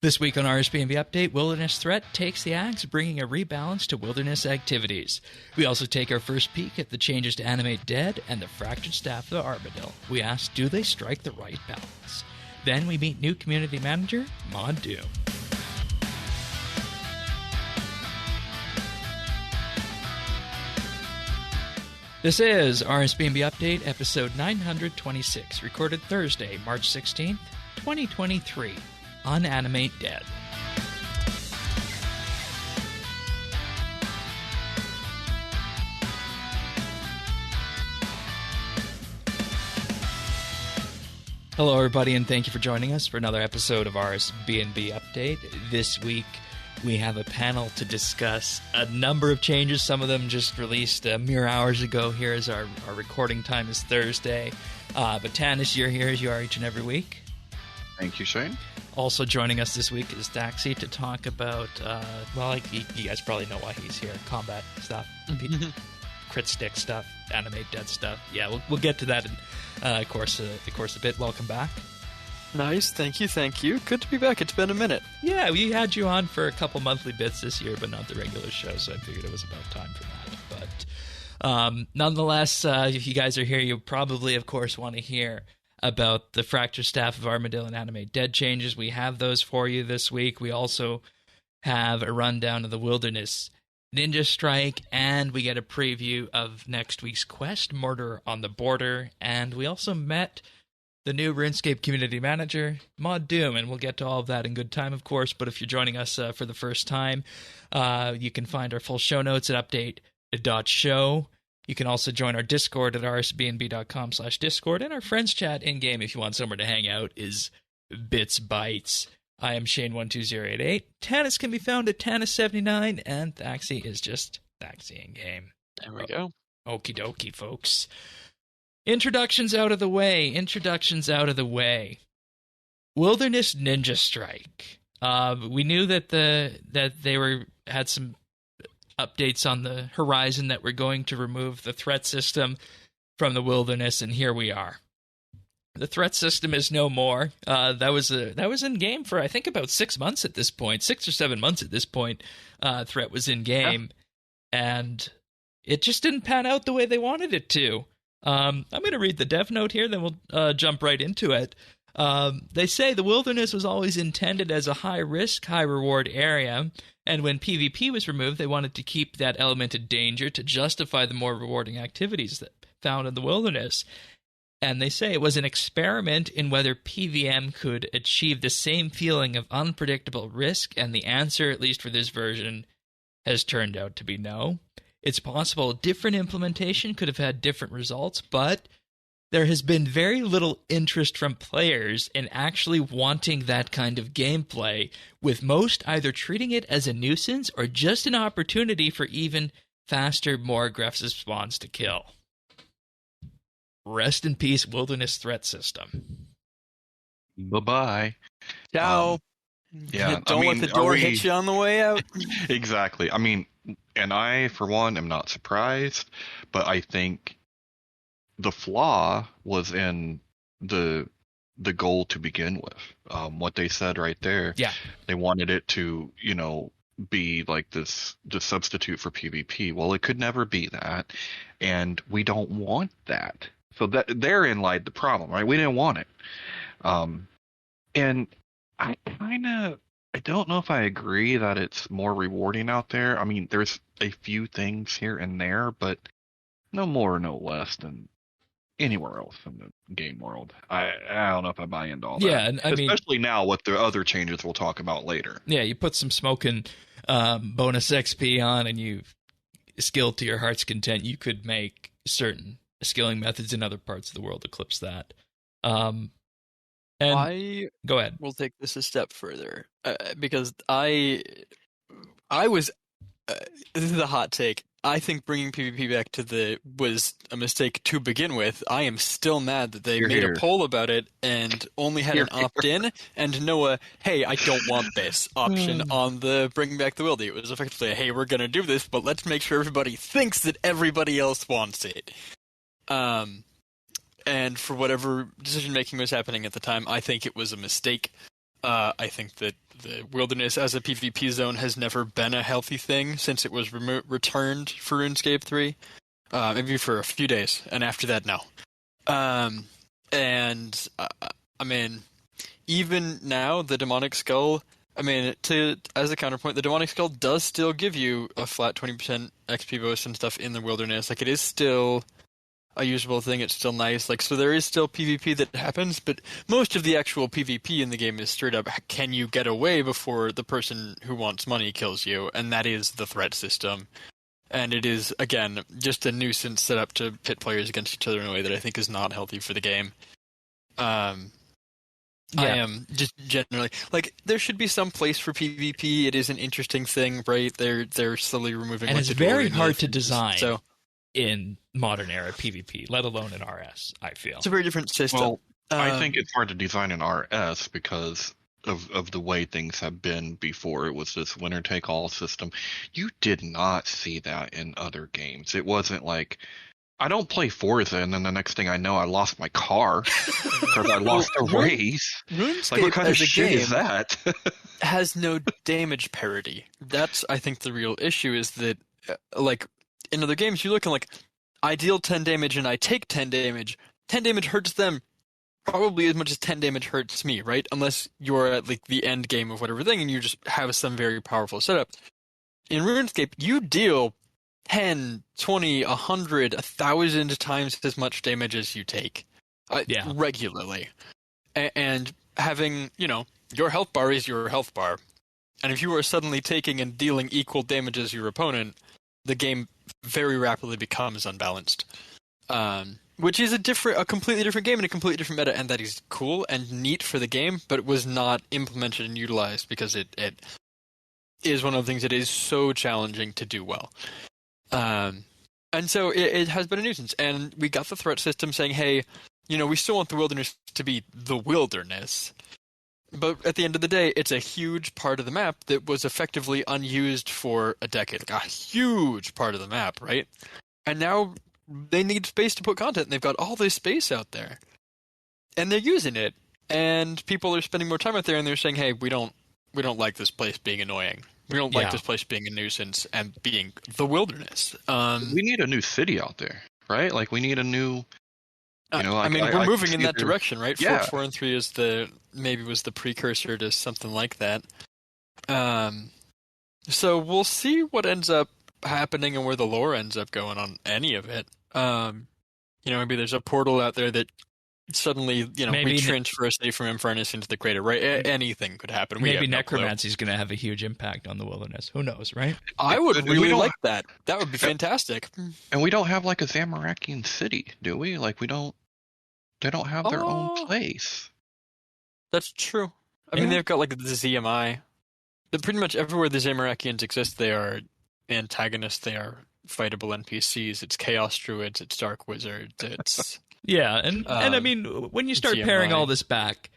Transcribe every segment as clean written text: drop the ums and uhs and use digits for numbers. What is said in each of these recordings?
This week on RSBANDB Update, Wilderness Threat takes the axe, bringing a rebalance to wilderness activities. We also take our first peek at the changes to Animate Dead and the Fractured Staff of Armadyl. We ask, do they strike the right balance? Then we meet new community manager, Mod Doom. This is RSBANDB Update, episode 926, recorded Thursday, March 16th, 2023. Un-animate Dead. Hello, everybody, and thank you for joining us for another episode of RSBANDB Update. This week, we have a panel to discuss a number of changes. Some of them just released mere hours ago. Here is our recording time is Thursday. But Tanis, you're here as you are each and every week. Thank you, Shane. Also joining us this week is Daxi to talk about, you guys probably know why he's here. Combat stuff, crit stick stuff, Animate Dead stuff. Yeah, we'll get to that in of course a bit. Welcome back. Nice, thank you. Good to be back. It's been a minute. Yeah, we had you on for a couple monthly bits this year, but not the regular show, so I figured it was about time for that. But nonetheless, if you guys are here, you probably, of course, want to hear about the Fractured Staff of Armadyl and Animate Dead changes. We have those for you this week. We also have a rundown of the Wilderness Ninja Strike, and we get a preview of next week's quest, Murder on the Border, and we also met the new RuneScape community manager, Mod Doom, and we'll get to all of that in good time, of course, but if you're joining us for the first time, you can find our full show notes at update.show. You can also join our Discord at rsbnb.com/Discord, and our friends chat in-game if you want somewhere to hang out is BitsBytes. I am Shane12088. Tanis can be found at Tanis79, and Thaxi is just Thaxi in-game. There we go. Okie dokie, folks. Introductions out of the way. Wilderness Ninja Strike. We knew that they had some updates on the horizon that we're going to remove the threat system from the wilderness, and here we are. The threat system is no more. That was in game for I think about 6 months at this point, 6 or 7 months at this point. Threat was in game, and it just didn't pan out the way they wanted it to. I'm going to read the dev note here, then we'll jump right into it. They say the wilderness was always intended as a high-risk, high-reward area, and when PvP was removed, they wanted to keep that element of danger to justify the more rewarding activities that found in the wilderness. And they say it was an experiment in whether PvM could achieve the same feeling of unpredictable risk, and the answer, at least for this version, has turned out to be no. It's possible a different implementation could have had different results, but there has been very little interest from players in actually wanting that kind of gameplay, with most either treating it as a nuisance or just an opportunity for even faster, more aggressive spawns to kill. Rest in peace, Wilderness Threat System. Bye-bye. Ciao. Don't let the door hit you on the way out. Exactly. I mean, and I, for one, am not surprised, but I think the flaw was in the goal to begin with. What they said right there. Yeah. They wanted it to, be like the substitute for PvP. Well, it could never be that, and we don't want that. So that therein lied the problem, right? We didn't want it. And I don't know if I agree that it's more rewarding out there. I mean, there's a few things here and there, but no more or no less than anywhere else in the game world. I don't know if I buy into all that. Yeah, and especially now with the other changes we'll talk about later. Yeah, you put some smoking bonus XP on, and you skill to your heart's content. You could make certain skilling methods in other parts of the world eclipse that. And go ahead. We'll take this a step further because I was. This is a hot take. I think bringing PvP back was a mistake to begin with. I am still mad that they made a poll about it and only had an opt-in and no hey, I don't want this option on the bringing back the wildy. It was effectively, hey, we're going to do this, but let's make sure everybody thinks that everybody else wants it. And for whatever decision-making was happening at the time, I think it was a mistake. I think that the wilderness as a PvP zone has never been a healthy thing since it was returned for RuneScape 3. Maybe for a few days, and after that, no. And I mean, even now, the Demonic Skull. I mean, as a counterpoint, the Demonic Skull does still give you a flat 20% XP boost and stuff in the wilderness. Like, it is still a usable thing. It's still nice. Like, so there is still PvP that happens, but most of the actual PvP in the game is straight up, can you get away before the person who wants money kills you? And that is the threat system. And it is, again, just a nuisance set up to pit players against each other in a way that I think is not healthy for the game. Yeah. I am just generally like there should be some place for PvP. It is an interesting thing, right? They're slowly removing. And like, it's the very door hard to design So in modern era PvP, let alone in RS. I feel it's a very different system. Well, I think it's hard to design in RS because of the way things have been before. It was this winner take all system. You did not see that in other games. It wasn't like, I don't play Forza, and then the next thing I know, I lost my car because I lost a race. RuneScape Like, what kind of as a shit game is that? has no damage parity. That's, I think, the real issue is that, like, in other games, you look and like, I deal 10 damage and I take 10 damage. 10 damage hurts them probably as much as 10 damage hurts me, right? Unless you're at, like, the end game of whatever thing and you just have some very powerful setup. In RuneScape, you deal 10, 20, 100, 1,000 times as much damage as you take regularly. And having, your health bar is your health bar. And if you are suddenly taking and dealing equal damage as your opponent, the game very rapidly becomes unbalanced. Which is a completely different game and a completely different meta, and that is cool and neat for the game, but it was not implemented and utilized because it is one of the things that is so challenging to do well. And so it has been a nuisance. And we got the threat system saying, hey, we still want the wilderness to be the wilderness. But at the end of the day, it's a huge part of the map that was effectively unused for a decade. Like a huge part of the map, right? And now they need space to put content, and they've got all this space out there. And they're using it. And people are spending more time out there, and they're saying, hey, we don't like this place being annoying. We don't like this place being a nuisance and being the wilderness. We need a new city out there, right? Like, we need a new... we're moving in that direction, right? Yeah. 4 and 3 was the precursor to something like that. So we'll see what ends up happening and where the lore ends up going on any of it. Maybe there's a portal out there that suddenly, we transfer a city from Infernus into the crater, right? Anything could happen. Maybe necromancy is going to have a huge impact on the wilderness. Who knows, right? I would really like that. That would be fantastic. And we don't have like a Zamorakian city, do we? Like, they don't have their own place. That's true. I mean, they've got like the ZMI. Pretty much everywhere the Zamorakians exist, they are antagonists. They are fightable NPCs. It's Chaos Druids. It's Dark Wizards. It's... Yeah, and I mean, when you start paring all this back,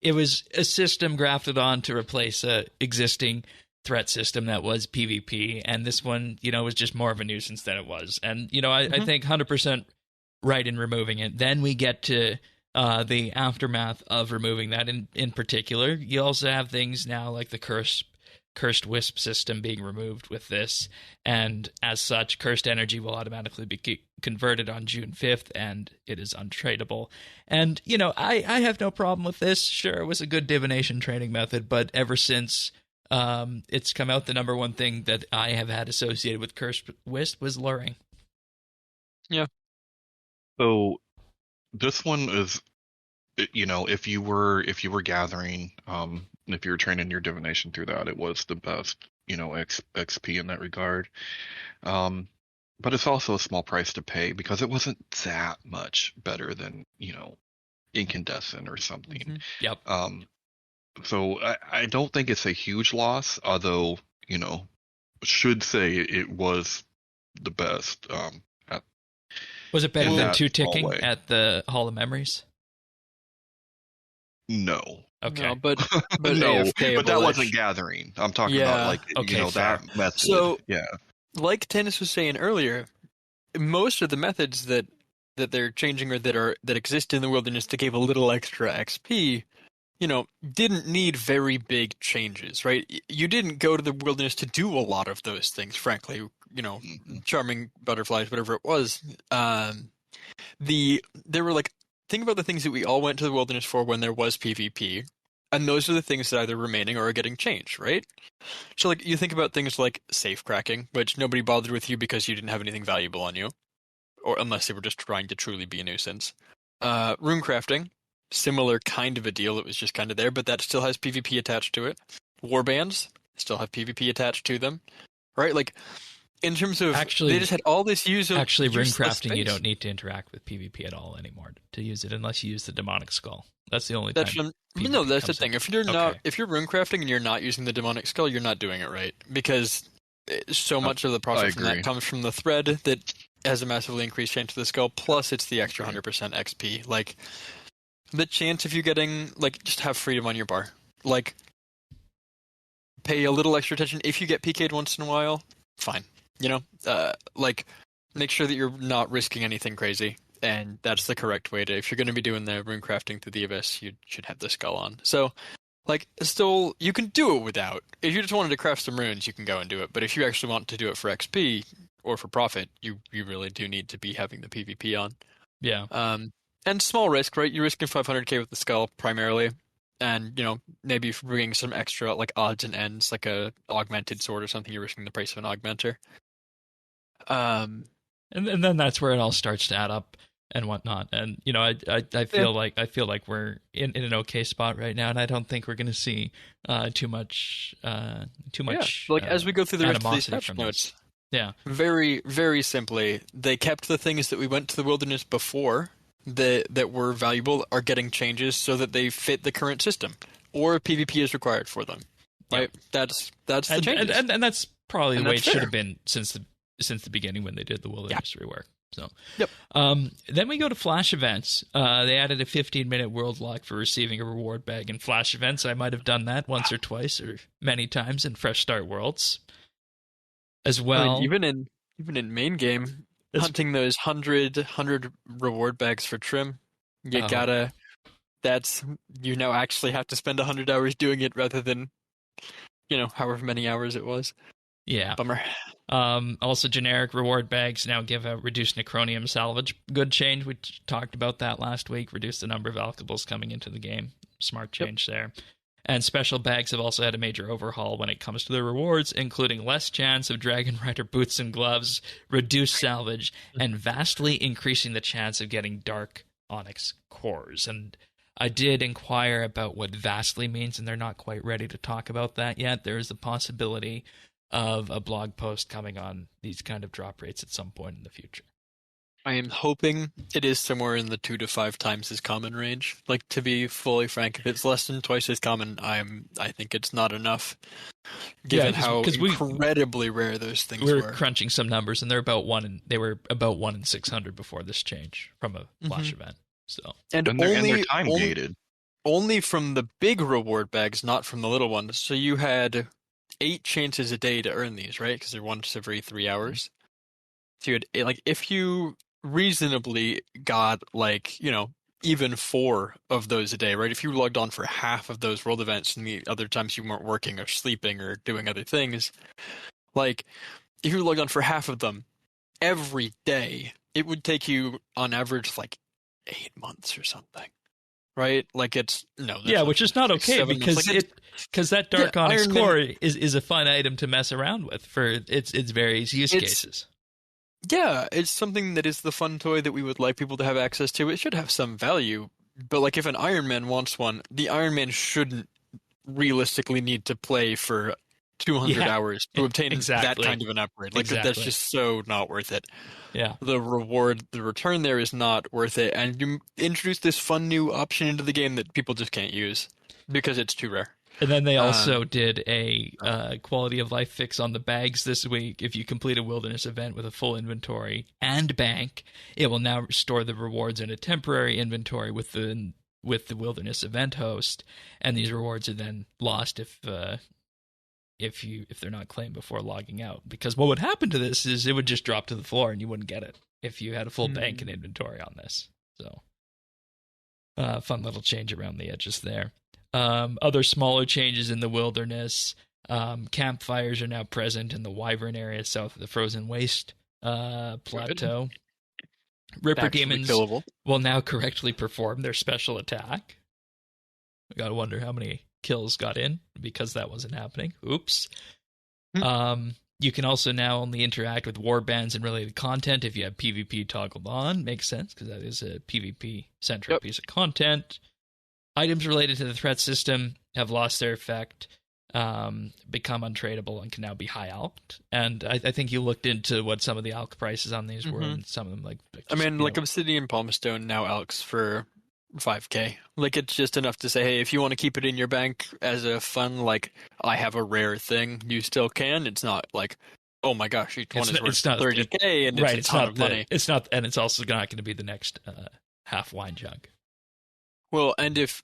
it was a system grafted on to replace a existing threat system that was PvP, and this one, was just more of a nuisance than it was. And, I think 100% right in removing it. Then we get to the aftermath of removing that. In particular, you also have things now like the Cursed Wisp system being removed with this, and as such, Cursed Energy will automatically be converted on June 5th, and it is untradeable. And, I have no problem with this. Sure, it was a good divination training method, but ever since it's come out, the number one thing that I have had associated with Cursed Wisp was luring. Yeah. So this one is, if you were gathering, if you were training your divination through that, it was the best, XP in that regard. But it's also a small price to pay because it wasn't that much better than, Incandescent or something. Mm-hmm. Yep. So I don't think it's a huge loss, although, should say it was the best. Was it better than 2 ticking hallway. at the Hall of Memories? No. Okay. No, but No, AFK but that wasn't gathering. I'm talking about that method. So, yeah. Like Tennis was saying earlier, most of the methods that they're changing or that exist in the wilderness that gave a little extra XP didn't need very big changes, right? You didn't go to the wilderness to do a lot of those things, frankly. Charming butterflies, whatever it was. There were think about the things that we all went to the wilderness for when there was PvP, and those are the things that either remaining or are getting changed, right? So you think about things like safe cracking, which nobody bothered with you because you didn't have anything valuable on you, or unless they were just trying to truly be a nuisance. Rune crafting, similar kind of a deal. It was just kind of there, but that still has PvP attached to it. Warbands still have PvP attached to them, right? In terms of, they just had all this rune crafting, you don't need to interact with PvP at all anymore to use it, unless you use the demonic skull. That's the only time. That's the thing. If you're rune crafting and you're not using the demonic skull, you're not doing it right, because so much of the profit from that comes from the thread that has a massively increased chance of the skull. Plus, it's the extra 100% XP. The chance of you getting just have freedom on your bar. Pay a little extra attention if you get PK'd once in a while. Fine. Make sure that you're not risking anything crazy, and that's the correct way to. If you're going to be doing the rune crafting through the abyss, you should have the skull on. So, still, you can do it without. If you just wanted to craft some runes, you can go and do it. But if you actually want to do it for XP or for profit, you really do need to be having the PvP on. Yeah. And small risk, right? You're risking 500k with the skull primarily. And, maybe if you're bringing some extra, odds and ends, like a augmented sword or something, you're risking the price of an augmenter. And then that's where it all starts to add up and whatnot. And, I feel like we're in an okay spot right now, and I don't think we're going to see too much. As we go through the rest of these patch notes. Yeah. Very, very simply, they kept the things that we went to the wilderness before that were valuable are getting changes so that they fit the current system, or PvP is required for them. Right? Yep. That's the changes. And that's probably the way it should have been since the beginning when they did the wilderness rework. So, yep. Then we go to Flash events. They added a 15-minute world lock for receiving a reward bag in Flash events. I might have done that once or twice or many times in Fresh Start Worlds as well. Even in main game. Hunting those 100 reward bags for trim, you now actually have to spend 100 hours doing it rather than, however many hours it was. Yeah. Bummer. Also, generic reward bags now give a reduced necronium salvage. Good change. We talked about that last week. Reduce the number of alchables coming into the game. Smart change there. And special bags have also had a major overhaul when it comes to their rewards, including less chance of Dragon Rider boots and gloves, reduced salvage, and vastly increasing the chance of getting dark onyx cores. And I did inquire about what vastly means, and they're not quite ready to talk about that yet. There is a possibility of a blog post coming on these kind of drop rates at some point in the future. I am hoping it is somewhere in the 2 to 5 times as common range. To be fully frank, if it's less than twice as common, I think it's not enough, given how incredibly rare those things were. We're crunching some numbers, and they were about 1 in 600 before this change from a Flash event. So and they're time gated. Only from the big reward bags, not from the little ones. So you had 8 chances a day to earn these, right? Because they're once every 3 hours. So you had, if you reasonably got even 4 of those a day, right? If you logged on for half of those world events and the other times you weren't working or sleeping or doing other things, if you logged on for half of them every day, it would take you on average 8 months or something, right? Which is not okay because that dark onyx core is a fun item to mess around with for its various use cases. Yeah, it's something that is the fun toy that we would like people to have access to. It should have some value, but if an Iron Man wants one, the Iron Man shouldn't realistically need to play for 200 hours to obtain that kind of an upgrade. That's just so not worth it. Yeah. The return there is not worth it, and you introduce this fun new option into the game that people just can't use because it's too rare. And then they also did a quality of life fix on the bags this week. If you complete a wilderness event with a full inventory and bank, it will now store the rewards in a temporary inventory with the wilderness event host, and these rewards are then lost if they're not claimed before logging out. Because what would happen to this is it would just drop to the floor and you wouldn't get it if you had a full bank and inventory on this. So, fun little change around the edges there. Other smaller changes in the wilderness. Campfires are now present in the Wyvern area south of the Frozen Waste plateau. Ripper Actually demons killable. will now correctly perform their special attack. I gotta wonder how many kills got in because that wasn't happening. Oops. You can also now only interact with warbands and related content if you have PvP toggled on. Makes sense because that is a PvP-centric piece of content. Items related to the threat system have lost their effect, become untradeable, and can now be high alked. And I think you looked into what some of the alk prices on these were, and some of them Obsidian Palmstone now alks for 5k. Like, it's just enough to say, hey, if you want to keep it in your bank as a fun, like, I have a rare thing, you still can. It's not like, oh my gosh, each one is worth 30k and it's a ton of money. It's not, and it's also not going to be the next half wine jug. Well, and it's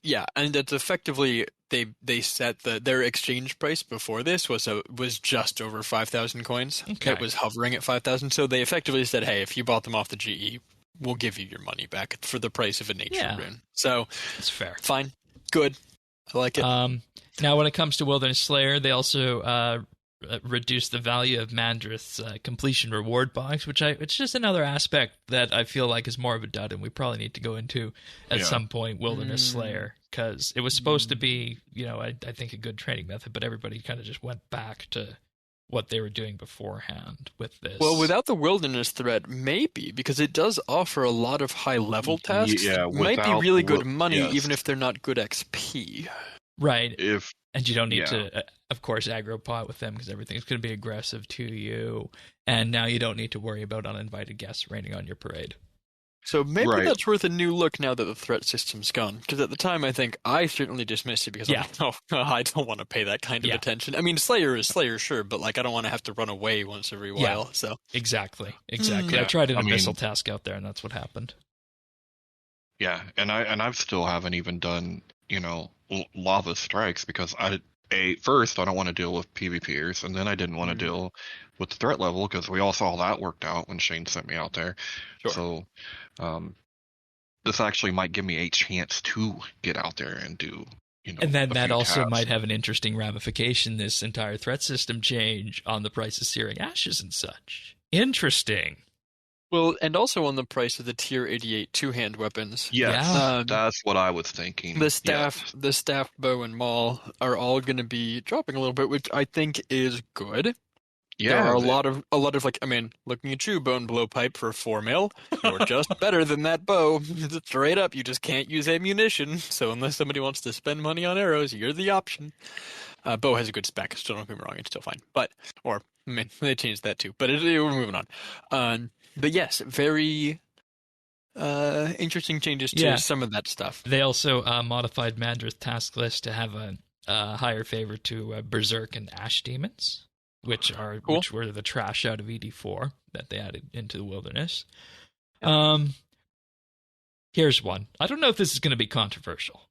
effectively they set their exchange price before this was just over 5,000 coins. Okay. It was hovering at 5,000, so they effectively said, hey, if you bought them off the GE, we'll give you your money back for the price of a nature rune. So it's fair. Fine. Good. I like it. Now, when it comes to Wilderness Slayer, they also reduced the value of Mandrith's completion reward box, it's just another aspect that I feel like is more of a dud, and we probably need to go into at some point Wilderness Slayer, because it was supposed to be, I think a good training method, but everybody kind of just went back to what they were doing beforehand with this. Well, without the wilderness threat, maybe, because it does offer a lot of high-level tasks. Yeah, might be really good money, even if they're not good XP. Right. And you don't need to, of course, aggro pot with them because everything's going to be aggressive to you. And now you don't need to worry about uninvited guests raining on your parade. So maybe that's worth a new look now that the threat system's gone. Because at the time, I think I certainly dismissed it because I don't want to pay that kind of attention. I mean, Slayer is Slayer, sure, but I don't want to have to run away once every while. So exactly. I tried an abyssal task out there, and that's what happened. Yeah, and I've still haven't even done lava strikes because first I don't want to deal with PvPers, and then I didn't want to deal with the threat level because we all saw that worked out when Shane sent me out there. Sure. So this actually might give me a chance to get out there and do and then that also might have an interesting ramification, this entire threat system change on the price of Searing Ashes and such. Interesting. Well, and also on the price of the tier 88 two-hand weapons. Yes, that's what I was thinking. The staff, bow, and maul are all going to be dropping a little bit, which I think is good. Yeah, there are a lot of looking at you, bone blowpipe for 4 mil. You're just better than that bow. Straight up, you just can't use ammunition. So unless somebody wants to spend money on arrows, you're the option. Bow has a good spec, so don't get me wrong, it's still fine. They changed that too. But we're moving on. But yes, very interesting changes to some of that stuff. They also modified Mandrith task list to have a higher favor to Berserk and Ash Demons, which were the trash out of ED4 that they added into the wilderness. Here's one. I don't know if this is going to be controversial.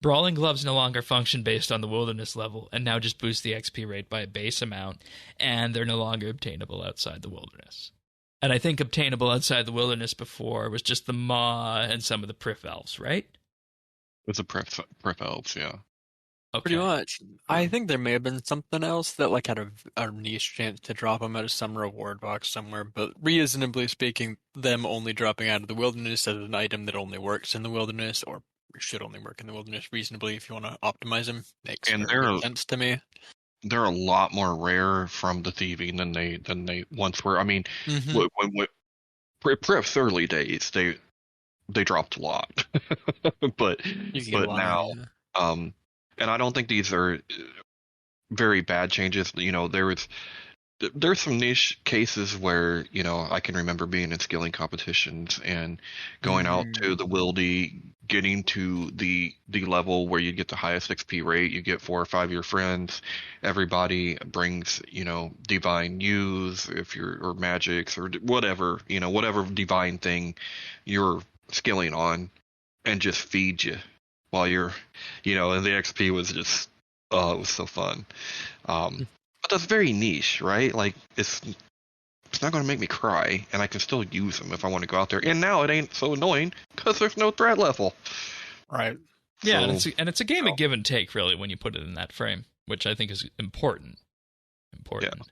Brawling Gloves no longer function based on the wilderness level, and now just boost the XP rate by a base amount, and they're no longer obtainable outside the wilderness. And I think obtainable outside the wilderness before was just the Maw and some of the Prif Elves, right? With the Prif Elves, yeah. Okay. Pretty much. I think there may have been something else that had a niche chance to drop them out of some reward box somewhere, but reasonably speaking, them only dropping out of the wilderness as an item that only works in the wilderness, or should only work in the wilderness reasonably if you want to optimize them, makes sense to me. They're a lot more rare from the thieving than they once were. I mean, when Prif's early days, they dropped a lot, but now, and I don't think these are very bad changes. There's some niche cases where I can remember being in skilling competitions and going out to the wildy, getting to the level where you get the highest XP rate. You get 4 or 5 of your friends. Everybody brings divine use or magics or whatever whatever divine thing you're skilling on, and just feed you while you're and the XP was just it was so fun. But that's very niche, right? Like, it's not going to make me cry, and I can still use them if I want to go out there. And now it ain't so annoying because there's no threat level. Right. Yeah, So, and it's a game of give and take, really, when you put it in that frame, which I think is important. Important.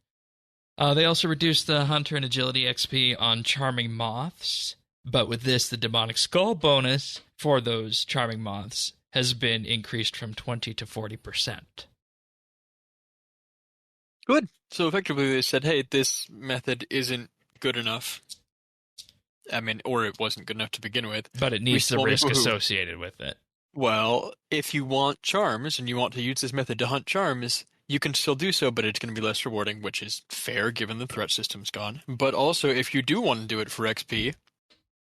They also reduced the Hunter and Agility XP on Charming Moths, but with this, the Demonic Skull bonus for those Charming Moths has been increased from 20 to 40%. Good. So effectively they said, hey, this method isn't good enough. I mean, or it wasn't good enough to begin with. But it needs the risk associated with it. Well, if you want charms and you want to use this method to hunt charms, you can still do so, but it's going to be less rewarding, which is fair given the threat system's gone. But also, if you do want to do it for XP,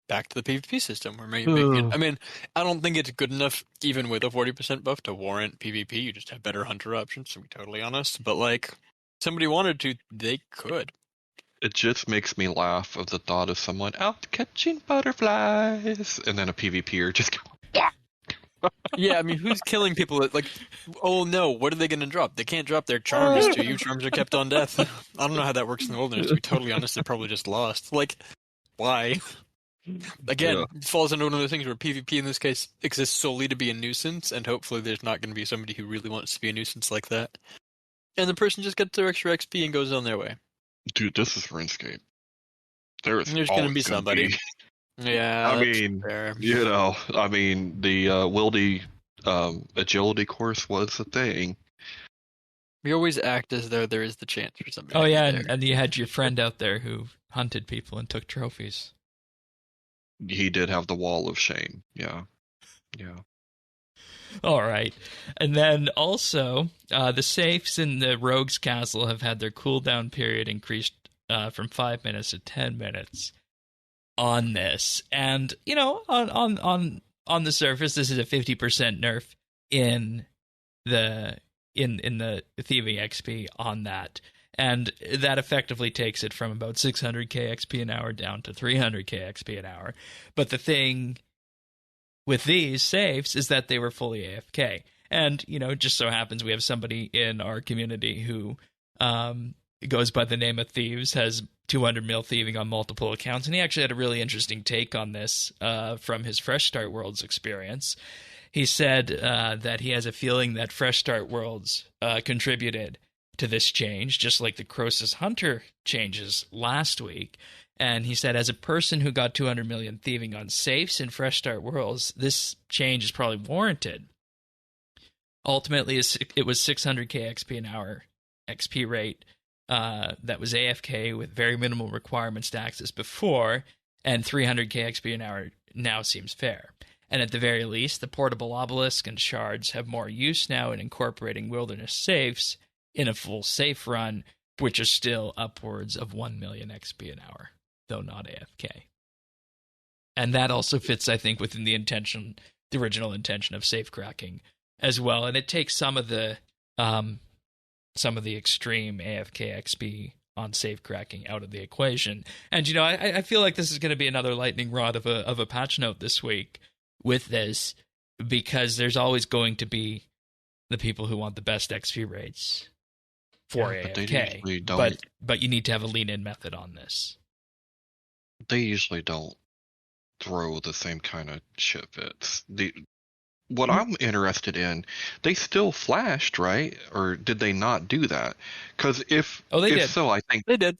back to the PvP system. We're making it, I mean, I don't think it's good enough, even with a 40% buff, to warrant PvP. You just have better hunter options, to be totally honest. But, like, somebody wanted to, they could. it just makes me laugh of the thought of someone out catching butterflies, and then a PvPer just go, Yeah, I mean, who's killing people that, like, oh no, what are they going to drop? They can't drop their charms to you. Charms are kept on death. I don't know how that works in the wilderness, to be totally honest. They're probably just lost. Like, why? Again, it falls into one of those things where PvP in this case exists solely to be a nuisance, and hopefully there's not going to be somebody who really wants to be a nuisance like that. And the person just gets their extra XP and goes on their way. dude, this is RuneScape. There's going to be somebody. Yeah, I mean, fair. you know, I mean, the Wildy agility course was a thing. We always act as though there is the chance for somebody. Oh yeah, and you had your friend out there who hunted people and took trophies. He did have the wall of shame. Yeah. All right. And then also, the safes in the Rogue's Castle have had their cooldown period increased from 5 minutes to 10 minutes on this. And, you know, on the surface, this is a 50% nerf in the thieving XP on that. And that effectively takes it from about 600k XP an hour down to 300k XP an hour. But the thing with these safes is that they were fully AFK. And, you know, it just so happens we have somebody in our community who goes by the name of Thieves, has 200 mil thieving on multiple accounts. And he actually had a really interesting take on this from his Fresh Start Worlds experience. He said that he has a feeling that Fresh Start Worlds contributed to this change, just like the Croesus Hunter changes last week. And he said, as a person who got 200 million thieving on safes in Fresh Start Worlds, this change is probably warranted. Ultimately, it was 600k XP an hour XP rate that was AFK with very minimal requirements to access before, and 300k XP an hour now seems fair. And at the very least, the portable obelisk and shards have more use now in incorporating wilderness safes in a full safe run, which is still upwards of 1 million XP an hour, though not AFK. And that also fits, I think, within the original intention of safe cracking as well. And it takes some of the extreme AFK XP on safe cracking out of the equation. And, you know, I feel like this is going to be another lightning rod of a patch note this week with this, because there's always going to be the people who want the best XP rates for AFK, but you need to have a lean-in method on this. They usually don't throw the same kind of shit fits. What I'm interested in, they still flashed, right? Or did they not do that? Because if did. so, I think they did.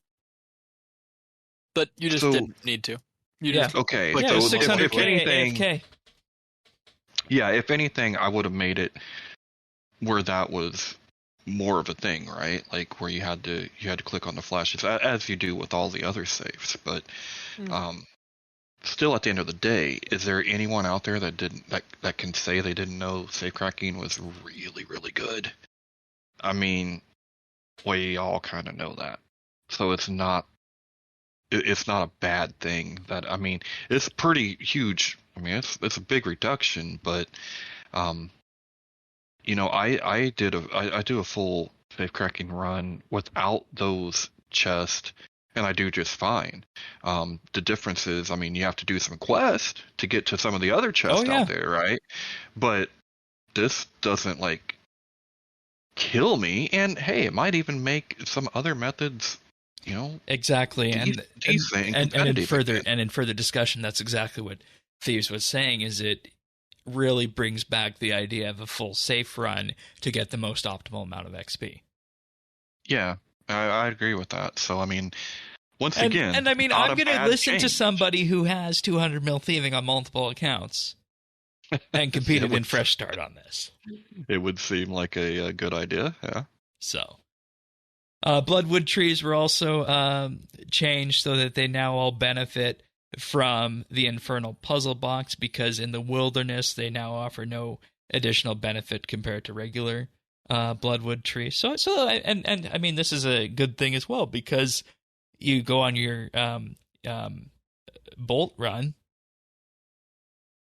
But you just didn't need to. Okay. Yeah, so 600k if anything, AFK. Yeah, if anything, I would have made it where that was more of a thing, right? Like where you had to click on the flashes as you do with all the other safes. But still, at the end of the day, is there anyone out there that can say they didn't know safe cracking was really, really good? I mean, we all kind of know that, so it's not a bad thing. That, I mean, it's pretty huge. I mean, it's a big reduction, but you know, I do a full safe cracking run without those chests, and I do just fine. The difference is, I mean, you have to do some quests to get to some of the other chests out there, right? But this doesn't like kill me, and hey, it might even make some other methods, you know, exactly. And decent in further discussion, that's exactly what Thieves was saying. Is it really brings back the idea of a full safe run to get the most optimal amount of XP. Yeah, I agree with that. So, I mean, once And again, I mean, not I'm a going to bad listen to change. somebody who has 200 mil thieving on multiple accounts and competed in Fresh Start on this. It would seem like a good idea, yeah. So, Bloodwood trees were also changed so that they now all benefit from the Infernal Puzzle Box, because in the Wilderness they now offer no additional benefit compared to regular Bloodwood trees. So I mean, this is a good thing as well, because you go on your Bolt run.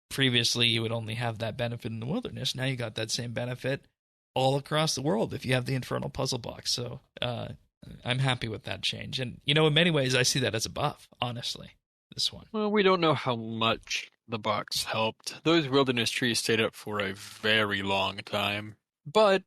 Previously, you would only have that benefit in the Wilderness. Now you got that same benefit all across the world if you have the Infernal Puzzle Box. So I'm happy with that change. And, you know, in many ways, I see that as a buff, honestly, this one. Well, we don't know how much the box helped. Those wilderness trees stayed up for a very long time. But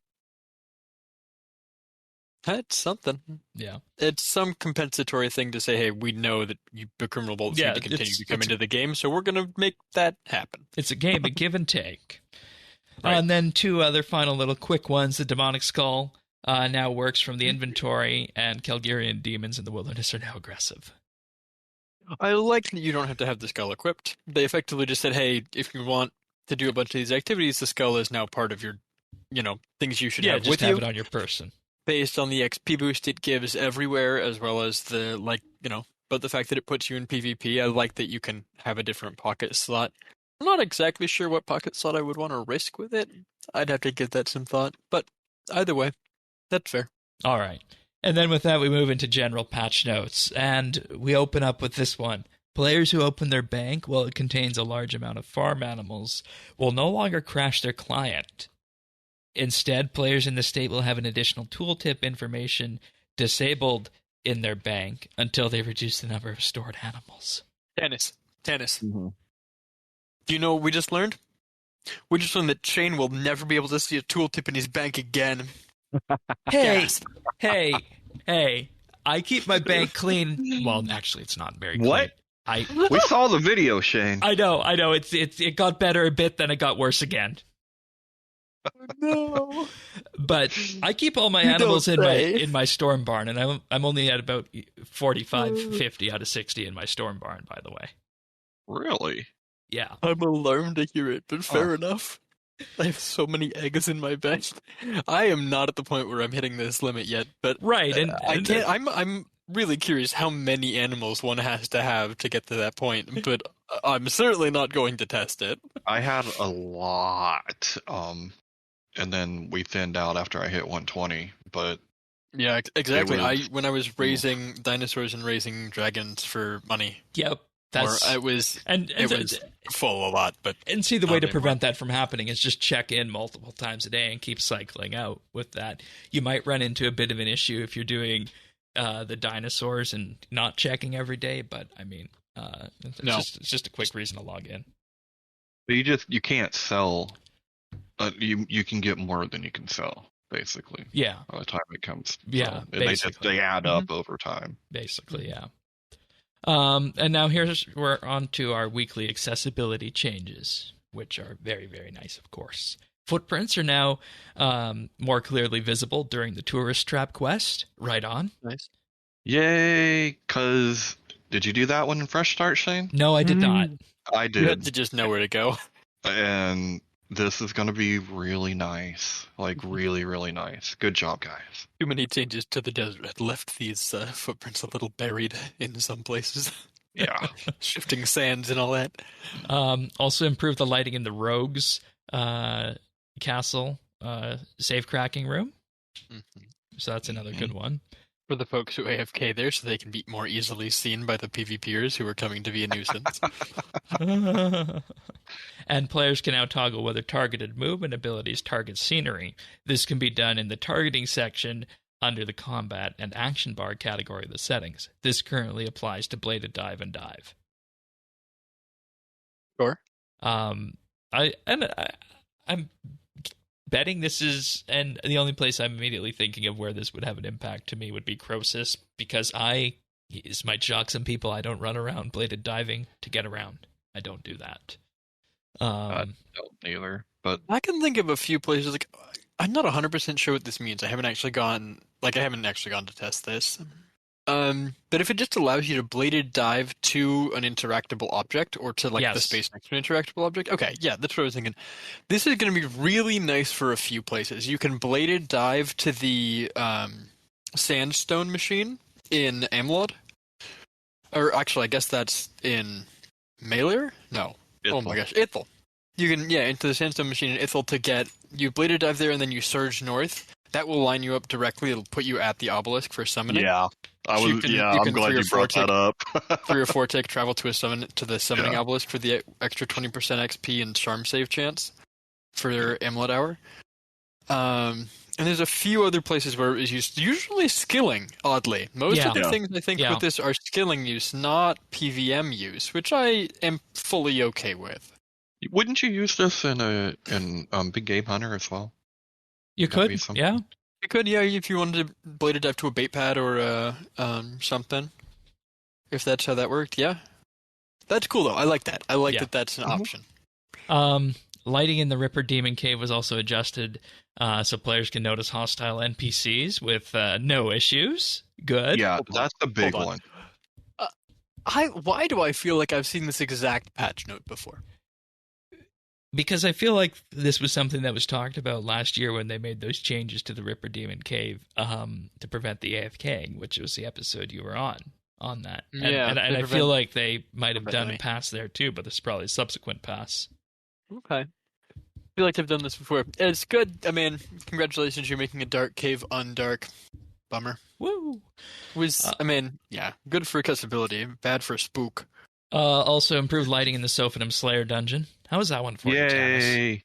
that's something. Yeah. It's some compensatory thing to say, hey, we know that the criminal bolts need to continue to come into the game, so we're going to make that happen. It's a game of give and take. Right. And then two other final little quick ones. The Demonic Skull now works from the inventory, and Calgarian demons in the Wilderness are now aggressive. I like that you don't have to have the skull equipped. They effectively just said, hey, if you want to do a bunch of these activities, the skull is now part of your, things you should have just with have you. it on your person. Based on the XP boost it gives everywhere, as well as but the fact that it puts you in PvP, I like that you can have a different pocket slot. I'm not exactly sure what pocket slot I would want to risk with it. I'd have to give that some thought, but either way, that's fair. All right. And then with that, we move into general patch notes, and we open up with this one. Players who open their bank while it contains a large amount of farm animals will no longer crash their client. Instead, players in the state will have an additional tooltip information disabled in their bank until they reduce the number of stored animals. Tennis. Mm-hmm. Do you know what we just learned? We just learned that Shane will never be able to see a tooltip in his bank again. Hey, I keep my bank clean. Well, actually, it's not very clean. What? We saw the video, Shane. I know. It got better a bit, then it got worse again. No. But I keep all my animals in my storm barn, and I'm only at about 45, 50 out of 60 in my storm barn, by the way. Really? Yeah. I'm alarmed to hear it, but fair enough. I have so many eggs in my bank. I am not at the point where I'm hitting this limit yet, but right, and I can't. I'm really curious how many animals one has to have to get to that point, but I'm certainly not going to test it. I had a lot, and then we thinned out after I hit 120. But yeah, exactly. When I was raising dinosaurs and raising dragons for money. Yep. It was full a lot, but and see, the way to prevent that from happening is just check in multiple times a day and keep cycling out with that. You might run into a bit of an issue if you're doing the dinosaurs and not checking every day, but I mean, it's just a quick reason to log in. But you can't sell. You can get more than you can sell, basically. Yeah. By the time it comes. Yeah. So they add up over time. Basically, yeah. And now we're on to our weekly accessibility changes, which are very, very nice, of course. Footprints are now more clearly visible during the tourist trap quest. Right on. Nice. Yay! Because did you do that one in Fresh Start, Shane? No, I did not. I did. You had to just know where to go. And this is going to be really nice. Like, really, really nice. Good job, guys. Too many changes to the desert had left these footprints a little buried in some places. Yeah. Shifting sands and all that. Also improved the lighting in the rogues castle safe cracking room. Mm-hmm. So that's another good one. For the folks who AFK there, so they can be more easily seen by the PvPers who are coming to be a nuisance. And players can now toggle whether targeted movement abilities target scenery. This can be done in the targeting section under the combat and action bar category of the settings. This currently applies to bladed dive and dive. Sure. I'm betting this is, and the only place I'm immediately thinking of where this would have an impact to me would be Croesus, because this might shock some people, I don't run around bladed diving to get around. I don't do that. Don't either, but I can think of a few places. Like, I'm not 100% sure what this means. I haven't actually gone to test this. But if it just allows you to bladed dive to an interactable object or to like the Yes. space next to an interactable object, okay, yeah, that's what I was thinking. This is going to be really nice for a few places. You can bladed dive to the sandstone machine in Amlod, or actually, I guess that's in Mailer. No, oh my gosh, Ithel. You can into the sandstone machine in Ithel to get you bladed dive there, and then you surge north. That will line you up directly. It'll put you at the obelisk for summoning. yeah, I'm glad you brought that up. 3 or 4 tick travel to the summoning obelisk for the extra 20% XP and charm save chance for their Amulet Hour. And there's a few other places where it is used, usually skilling, oddly. Most of the things I think with this are skilling use, not PVM use, which I am fully okay with. Wouldn't you use this in Big Game Hunter as well? You could, yeah. You could, yeah, if you wanted to bladed dive to a bait pad or something. If that's how that worked, yeah. That's cool, though. I like that. I like that that's an option. Lighting in the Ripper Demon Cave was also adjusted so players can notice hostile NPCs with no issues. Good. Yeah, that's the big one. Why do I feel like I've seen this exact patch note before? Because I feel like this was something that was talked about last year when they made those changes to the Ripper Demon Cave to prevent the AFKing, which was the episode you were on that. And I feel like they might have done a pass there too, but this is probably a subsequent pass. Okay. I feel like they've done this before. It's good. I mean, congratulations, you're making a dark cave undark. Bummer. Woo! Good for accessibility, bad for spook. Also improved lighting in the Sophanum Slayer dungeon. How was that one for you, Thomas?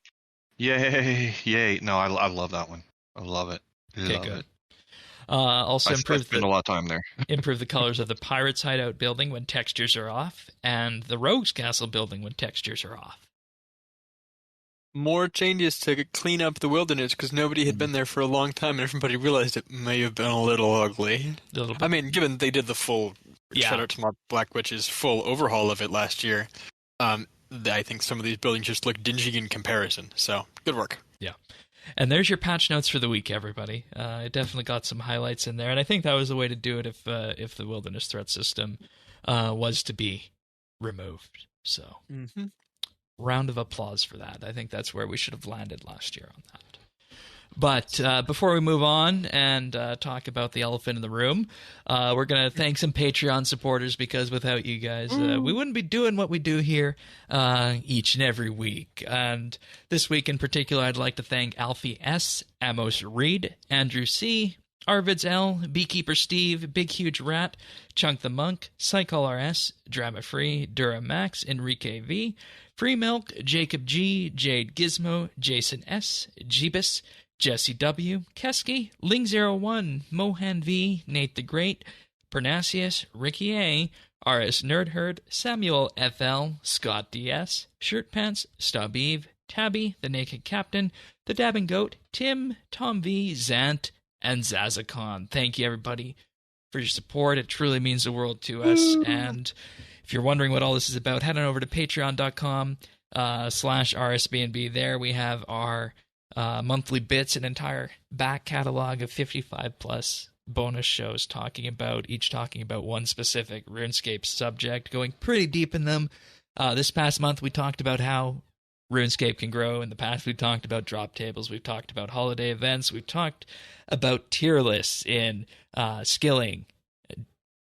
Yay! No, I love that one. I love it. Okay, good. Also I spent a lot of time there. Improve the colors of the Pirates Hideout building when textures are off, and the Rogues Castle building when textures are off. More changes to clean up the wilderness because nobody had been there for a long time and everybody realized it may have been a little ugly. I mean, given they did the full, shout out to Mark Black Witch's full overhaul of it last year, I think some of these buildings just look dingy in comparison. So, good work. Yeah. And there's your patch notes for the week, everybody. It definitely got some highlights in there, and I think that was the way to do it if the wilderness threat system was to be removed. So, round of applause for that. I think that's where we should have landed last year on that. But before we move on and talk about the elephant in the room, we're going to thank some Patreon supporters because without you guys, we wouldn't be doing what we do here each and every week. And this week in particular, I'd like to thank Alfie S., Amos Reed, Andrew C., Arvids L., Beekeeper Steve, Big Huge Rat, Chunk the Monk, Cycle RS, Drama Free, Dura Max, Enrique V., Free Milk, Jacob G., Jade Gizmo, Jason S., Jeebus, Jesse W., Kesky, Ling01, Mohan V., Nate the Great, Pernasius, Ricky A., RS Nerdherd, Samuel FL, Scott DS, Shirtpants, Stub Eve, Tabby, The Naked Captain, The Dabbing Goat, Tim, Tom V., Zant, and Zazakon. Thank you, everybody, for your support. It truly means the world to us. And if you're wondering what all this is about, head on over to patreon.com/RSBANDB. There we have our monthly bits, an entire back catalog of 55-plus bonus shows each talking about one specific RuneScape subject, going pretty deep in them. This past month, we talked about how RuneScape can grow. In the past, we've talked about drop tables. We've talked about holiday events. We've talked about tier lists in skilling,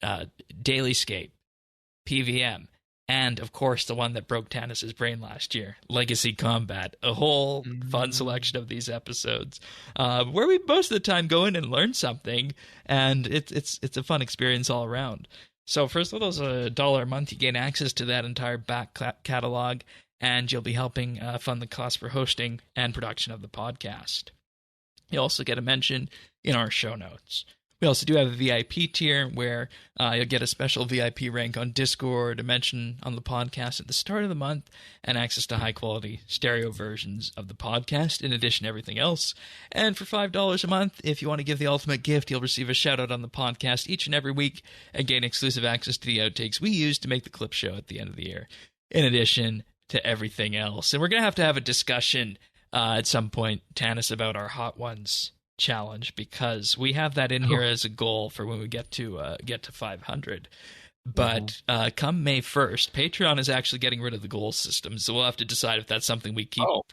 Dailyscape, PVM, and, of course, the one that broke Tannis's brain last year, Legacy Combat. A whole fun selection of these episodes where we most of the time go in and learn something, and it's a fun experience all around. So for as little as $1 a month, you gain access to that entire back catalog, and you'll be helping fund the cost for hosting and production of the podcast. You'll also get a mention in our show notes. We also do have a VIP tier where you'll get a special VIP rank on Discord, a mention on the podcast at the start of the month, and access to high-quality stereo versions of the podcast, in addition to everything else. And for $5 a month, if you want to give the ultimate gift, you'll receive a shout-out on the podcast each and every week and gain exclusive access to the outtakes we use to make the clip show at the end of the year, in addition to everything else. And we're going to have a discussion at some point, Tanis, about our Hot Ones challenge, because we have that in here as a goal for when we get to 500. But come May 1st, Patreon is actually getting rid of the goal system, so we'll have to decide if that's something we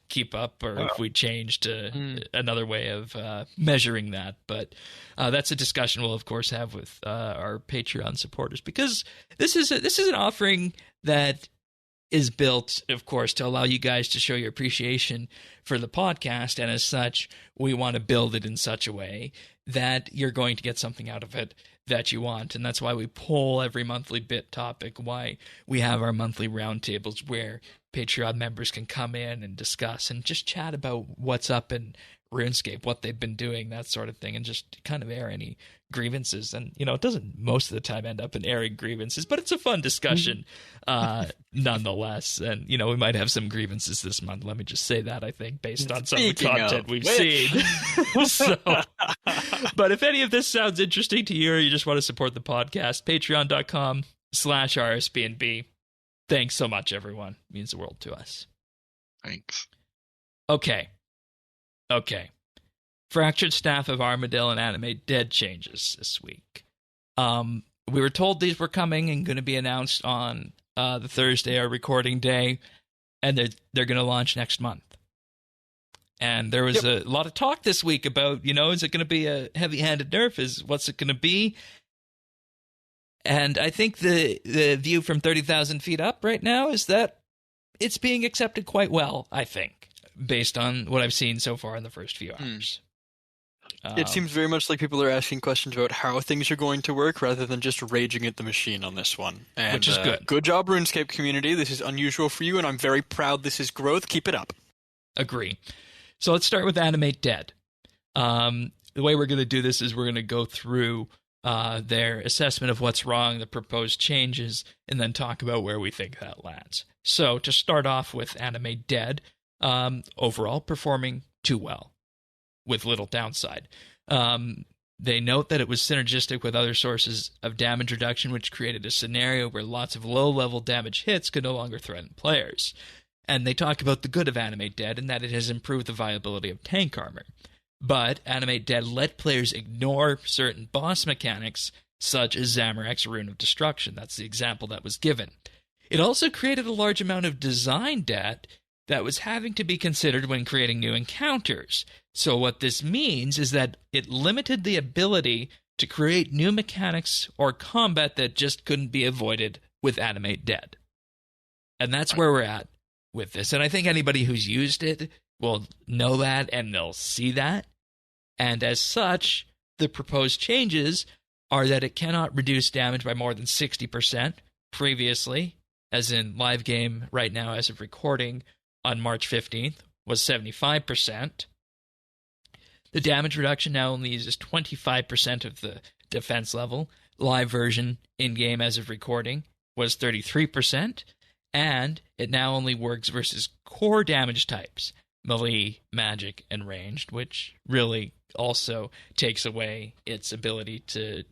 keep up, or if we change to another way of measuring that. But that's a discussion we'll of course have with our Patreon supporters, because this is an offering that is built, of course, to allow you guys to show your appreciation for the podcast, and as such, we want to build it in such a way that you're going to get something out of it that you want. And that's why we poll every monthly bit topic, why we have our monthly roundtables where Patreon members can come in and discuss and just chat about what's up in RuneScape, what they've been doing, that sort of thing, and just kind of air any grievances. And, it doesn't most of the time end up in airing grievances, but it's a fun discussion nonetheless. And, we might have some grievances this month. Let me just say that, I think, based on some of the content we've seen. So, but if any of this sounds interesting to you, or you just want to support the podcast, patreon.com/RSBANDB. Thanks so much, everyone. It means the world to us. Thanks. Okay. Fractured Staff of Armadyl and Animate Dead changes this week. We were told these were coming and going to be announced on the Thursday, our recording day, and they're going to launch next month. And there was a lot of talk this week about, is it going to be a heavy-handed nerf? What's it going to be? And I think the view from 30,000 feet up right now is that it's being accepted quite well, I think, based on what I've seen so far in the first few hours. It seems very much like people are asking questions about how things are going to work rather than just raging at the machine on this one. And, which is good. Good job, RuneScape community. This is unusual for you, and I'm very proud this is growth. Keep it up. Agree. So let's start with Animate Dead. The way we're going to do this is we're going to go through their assessment of what's wrong, the proposed changes, and then talk about where we think that lands. So to start off with Animate Dead, overall performing too well, with little downside. They note that it was synergistic with other sources of damage reduction, which created a scenario where lots of low-level damage hits could no longer threaten players. And they talk about the good of Animate Dead and that it has improved the viability of tank armor. But Animate Dead let players ignore certain boss mechanics, such as Zamorak's Rune of Destruction. That's the example that was given. It also created a large amount of design debt that was having to be considered when creating new encounters. So what this means is that it limited the ability to create new mechanics or combat that just couldn't be avoided with Animate Dead. And that's where we're at with this. And I think anybody who's used it will know that, and they'll see that. And as such, the proposed changes are that it cannot reduce damage by more than 60%. Previously, as in live game right now as of recording on March 15th, was 75%. The damage reduction now only uses 25% of the defense level. Live version in-game as of recording was 33%. And it now only works versus core damage types, melee, magic, and ranged, which really also takes away its ability to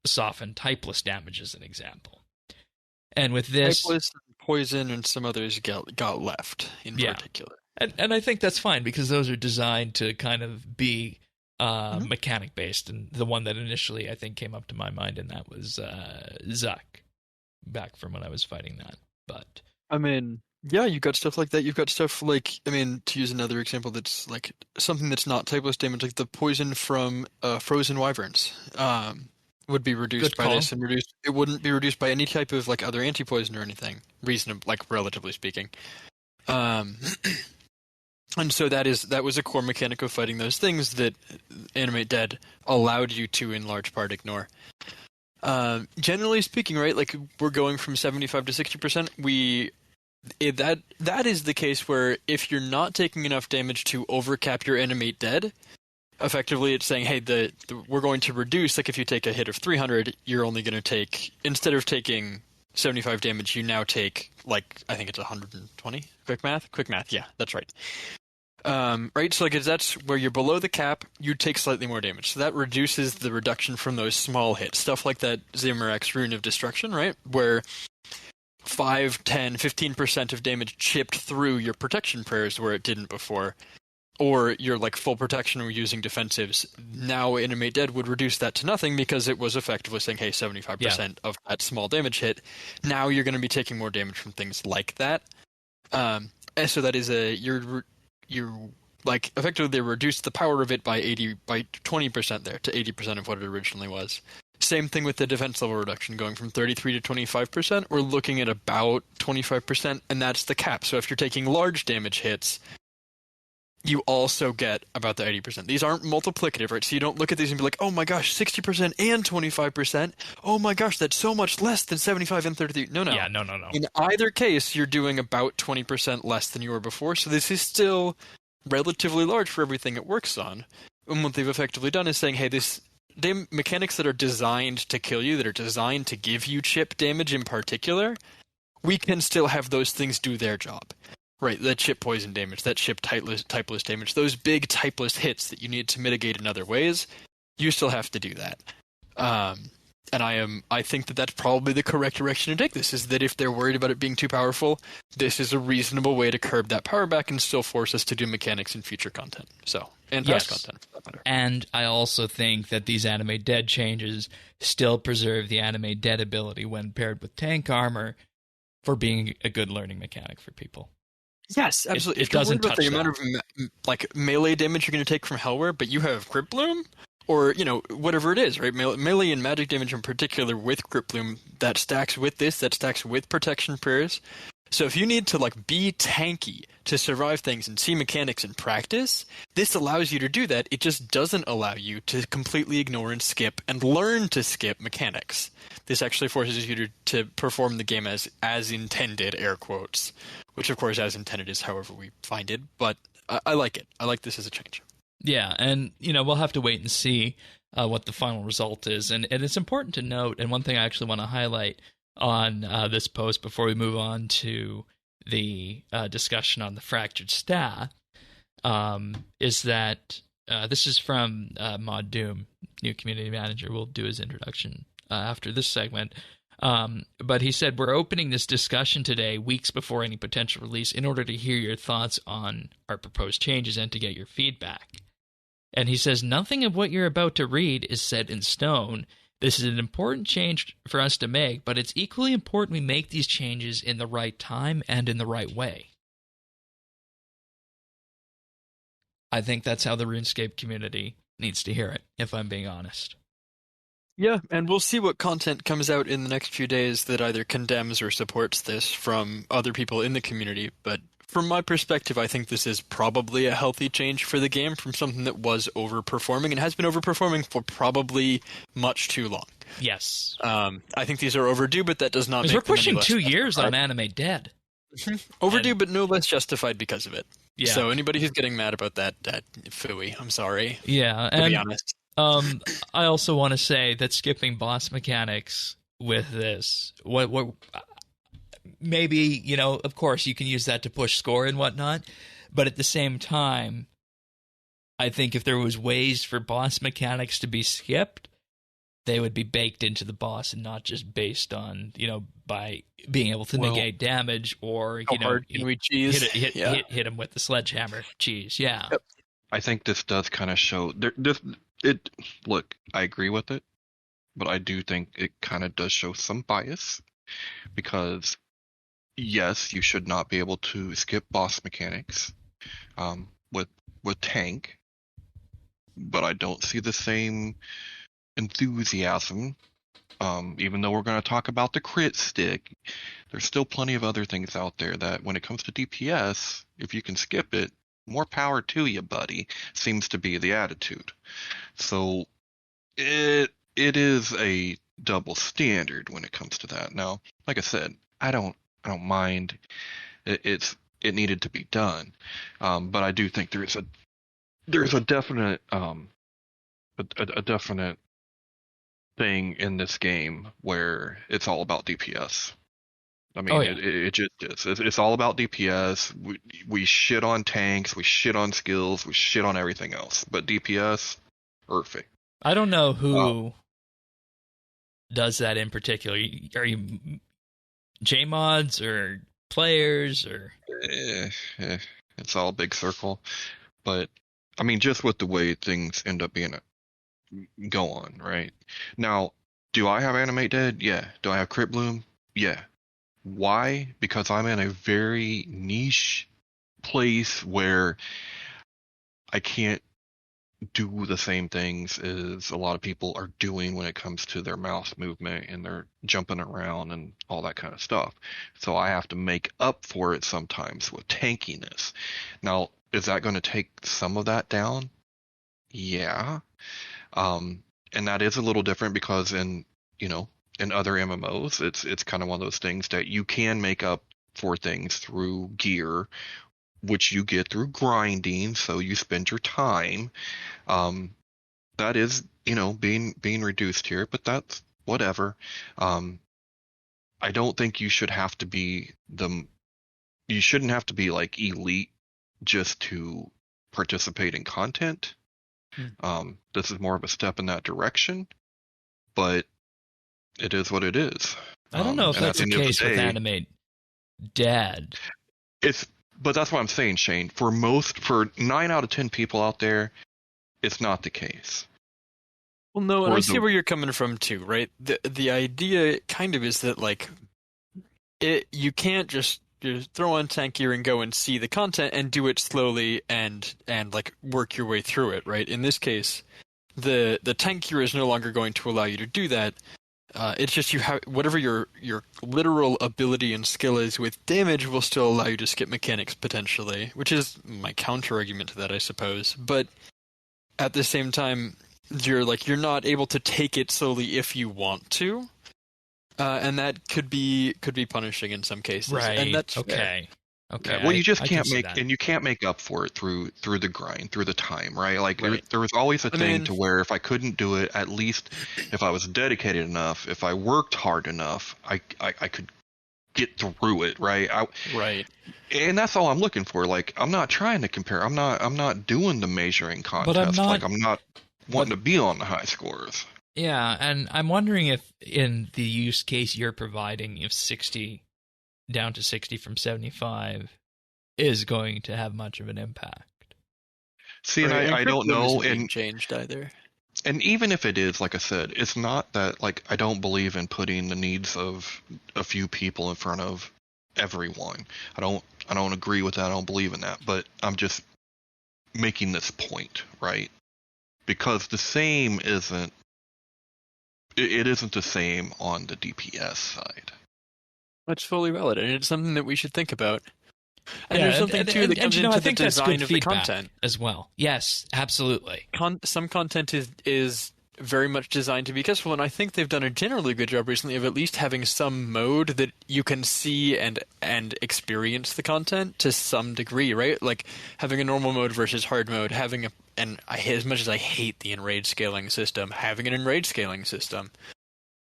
soften typeless damage, as an example. And with this... Typeless, poison, and some others got left in particular. And I think that's fine, because those are designed to kind of be mechanic-based. And the one that initially, I think, came up to my mind, and that was Zuck, back from when I was fighting that. But I mean, yeah, you've got stuff like that. You've got stuff like, I mean, to use another example that's like something that's not typeless damage, like the poison from frozen wyverns would be reduced by this, and it wouldn't be reduced by any type of like other anti-poison or anything, relatively speaking. And so that was a core mechanic of fighting those things that Animate Dead allowed you to, in large part, ignore. Generally speaking, right, like we're going from 75 to 60%. That is the case where if you're not taking enough damage to overcap your Animate Dead, effectively it's saying, hey, we're going to reduce. Like if you take a hit of 300, you're only going to take, instead of taking 75 damage, you now take like I think it's 120. Quick math. Yeah, that's right. Right, so like that's where you're below the cap, you take slightly more damage. So that reduces the reduction from those small hits. Stuff like that Zamorak's Rune of Destruction, right? Where 5, 10, 15% of damage chipped through your protection prayers where it didn't before, or your like full protection or using defensives, now Animate Dead would reduce that to nothing because it was effectively saying, hey, 75% of that small damage hit. Now you're going to be taking more damage from things like that. And so that is you're like effectively they reduced the power of it by 20% there to 80% of what it originally was. Same thing with the defense level reduction, going from 33 to 25%. We're looking at about 25%, and that's the cap. So if you're taking large damage hits, you also get about the 80%. These aren't multiplicative, right? So you don't look at these and be like, oh my gosh, 60% and 25%. Oh my gosh, that's so much less than 75 and 33. No. Yeah, no. In either case, you're doing about 20% less than you were before. So this is still relatively large for everything it works on. And what they've effectively done is saying, hey, mechanics that are designed to kill you, that are designed to give you chip damage in particular, we can still have those things do their job. Right, that chip poison damage, that chip typeless damage, those big typeless hits that you need to mitigate in other ways, you still have to do that. And I think that that's probably the correct direction to take this, is that if they're worried about it being too powerful, this is a reasonable way to curb that power back and still force us to do mechanics in future content. And past content, for that matter. And I also think that these Animate Dead changes still preserve the Animate Dead ability when paired with tank armor for being a good learning mechanic for people. Yes, absolutely. It doesn't touch the amount of melee damage you're going to take from Hellware, but you have Crypt Bloom, or whatever it is, right? Melee and magic damage in particular with Crypt Bloom that stacks with this, that stacks with protection prayers. So if you need to be tanky to survive things and see mechanics in practice, this allows you to do that. It just doesn't allow you to completely ignore and skip and learn to skip mechanics. This actually forces you to perform the game as intended, air quotes, which of course as intended is however we find it, but I like it. I like this as a change. Yeah, and we'll have to wait and see what the final result is. And it's important to note, and one thing I actually want to highlight on this post before we move on to the discussion on the Fractured Staff, is that this is from Mod Doom, new community manager. We'll do his introduction after this segment. But he said, we're opening this discussion today, weeks before any potential release, in order to hear your thoughts on our proposed changes and to get your feedback. And he says, nothing of what you're about to read is set in stone. This is an important change for us to make, but it's equally important we make these changes in the right time and in the right way. I think that's how the RuneScape community needs to hear it, if I'm being honest. Yeah, and we'll see what content comes out in the next few days that either condemns or supports this from other people in the community, but from my perspective, I think this is probably a healthy change for the game from something that was overperforming and has been overperforming for probably much too long. Yes. I think these are overdue, but that does not make we're them any pushing less 2 years justified. on Animate Dead. Overdue, but no less justified because of it. Yeah. So anybody who's getting mad about that phooey, I'm sorry. Yeah, to be honest. I also want to say that skipping boss mechanics with this, what maybe, of course you can use that to push score and whatnot, but at the same time, I think if there was ways for boss mechanics to be skipped, they would be baked into the boss and not just based on, by being able to negate damage or, hard can we cheese? hit him with the sledgehammer cheese. Yeah. Yep. I think this does kind of show look, I agree with it, but I do think it kind of does show some bias because yes, you should not be able to skip boss mechanics with tank, but I don't see the same enthusiasm. Even though we're going to talk about the crit stick, there's still plenty of other things out there that when it comes to DPS, if you can skip it, more power to you, buddy, seems to be the attitude. So it is a double standard when it comes to that. Now, like I said, I don't mind. It needed to be done, but I do think there's a definite a definite thing in this game where it's all about DPS. I mean, it just is. It's all about DPS. We shit on tanks, we shit on skills, we shit on everything else. But DPS, perfect. I don't know who does that in particular. Are you JMods or players or? It's all a big circle. But I mean, just with the way things end up being go on, right? Now, do I have Animate Dead? Yeah. Do I have Crypt Bloom? Yeah. Why? Because I'm in a very niche place where I can't do the same things as a lot of people are doing when it comes to their mouse movement and they're jumping around and all that kind of stuff. So I have to make up for it sometimes with tankiness. Now, is that going to take some of that down? Yeah. And that is a little different because in other MMOs, it's kind of one of those things that you can make up for things through gear, which you get through grinding, so you spend your time. That is, being reduced here, but that's whatever. I don't think you should have to be you shouldn't have to be like elite just to participate in content. This is more of a step in that direction, but it is what it is. I don't know if that's the case with Animate Dead. But that's what I'm saying, Shane. For 9 out of 10 people out there, it's not the case. Well, no, and I see where you're coming from too, right? The idea kind of is that like you can't just throw on tank gear and go and see the content and do it slowly and like work your way through it, right? In this case, the tank gear is no longer going to allow you to do that. It's just you have whatever your literal ability and skill is with damage will still allow you to skip mechanics potentially, which is my counter argument to that, I suppose. But at the same time, you're not able to take it slowly if you want to, and that could be punishing in some cases. Right. And that's okay. Okay. Well, you just can't you can't make up for it through the grind, through the time, right? Like there was always a thing to where if I couldn't do it, at least if I was dedicated enough, if I worked hard enough, I could get through it, right? Right. And that's all I'm looking for. Like I'm not trying to compare. I'm not doing the measuring contest. I'm not wanting to be on the high scores. Yeah, and I'm wondering if in the use case you're providing, if 60 down to 60 from 75 is going to have much of an impact. See, and I don't know, and changed either. And even if it is, like I said, it's not that like I don't believe in putting the needs of a few people in front of everyone. I don't agree with that. I don't believe in that. But I'm just making this point, right? Because the same isn't the same on the DPS side. That's fully valid, and it's something that we should think about. And there's something too that comes into I the think that's design good of the feedback content as well. Yes, absolutely. Some content is very much designed to be accessible, and I think they've done a generally good job recently of at least having some mode that you can see and experience the content to some degree, right? Like having a normal mode versus hard mode, as much as I hate the enrage scaling system, having an enrage scaling system.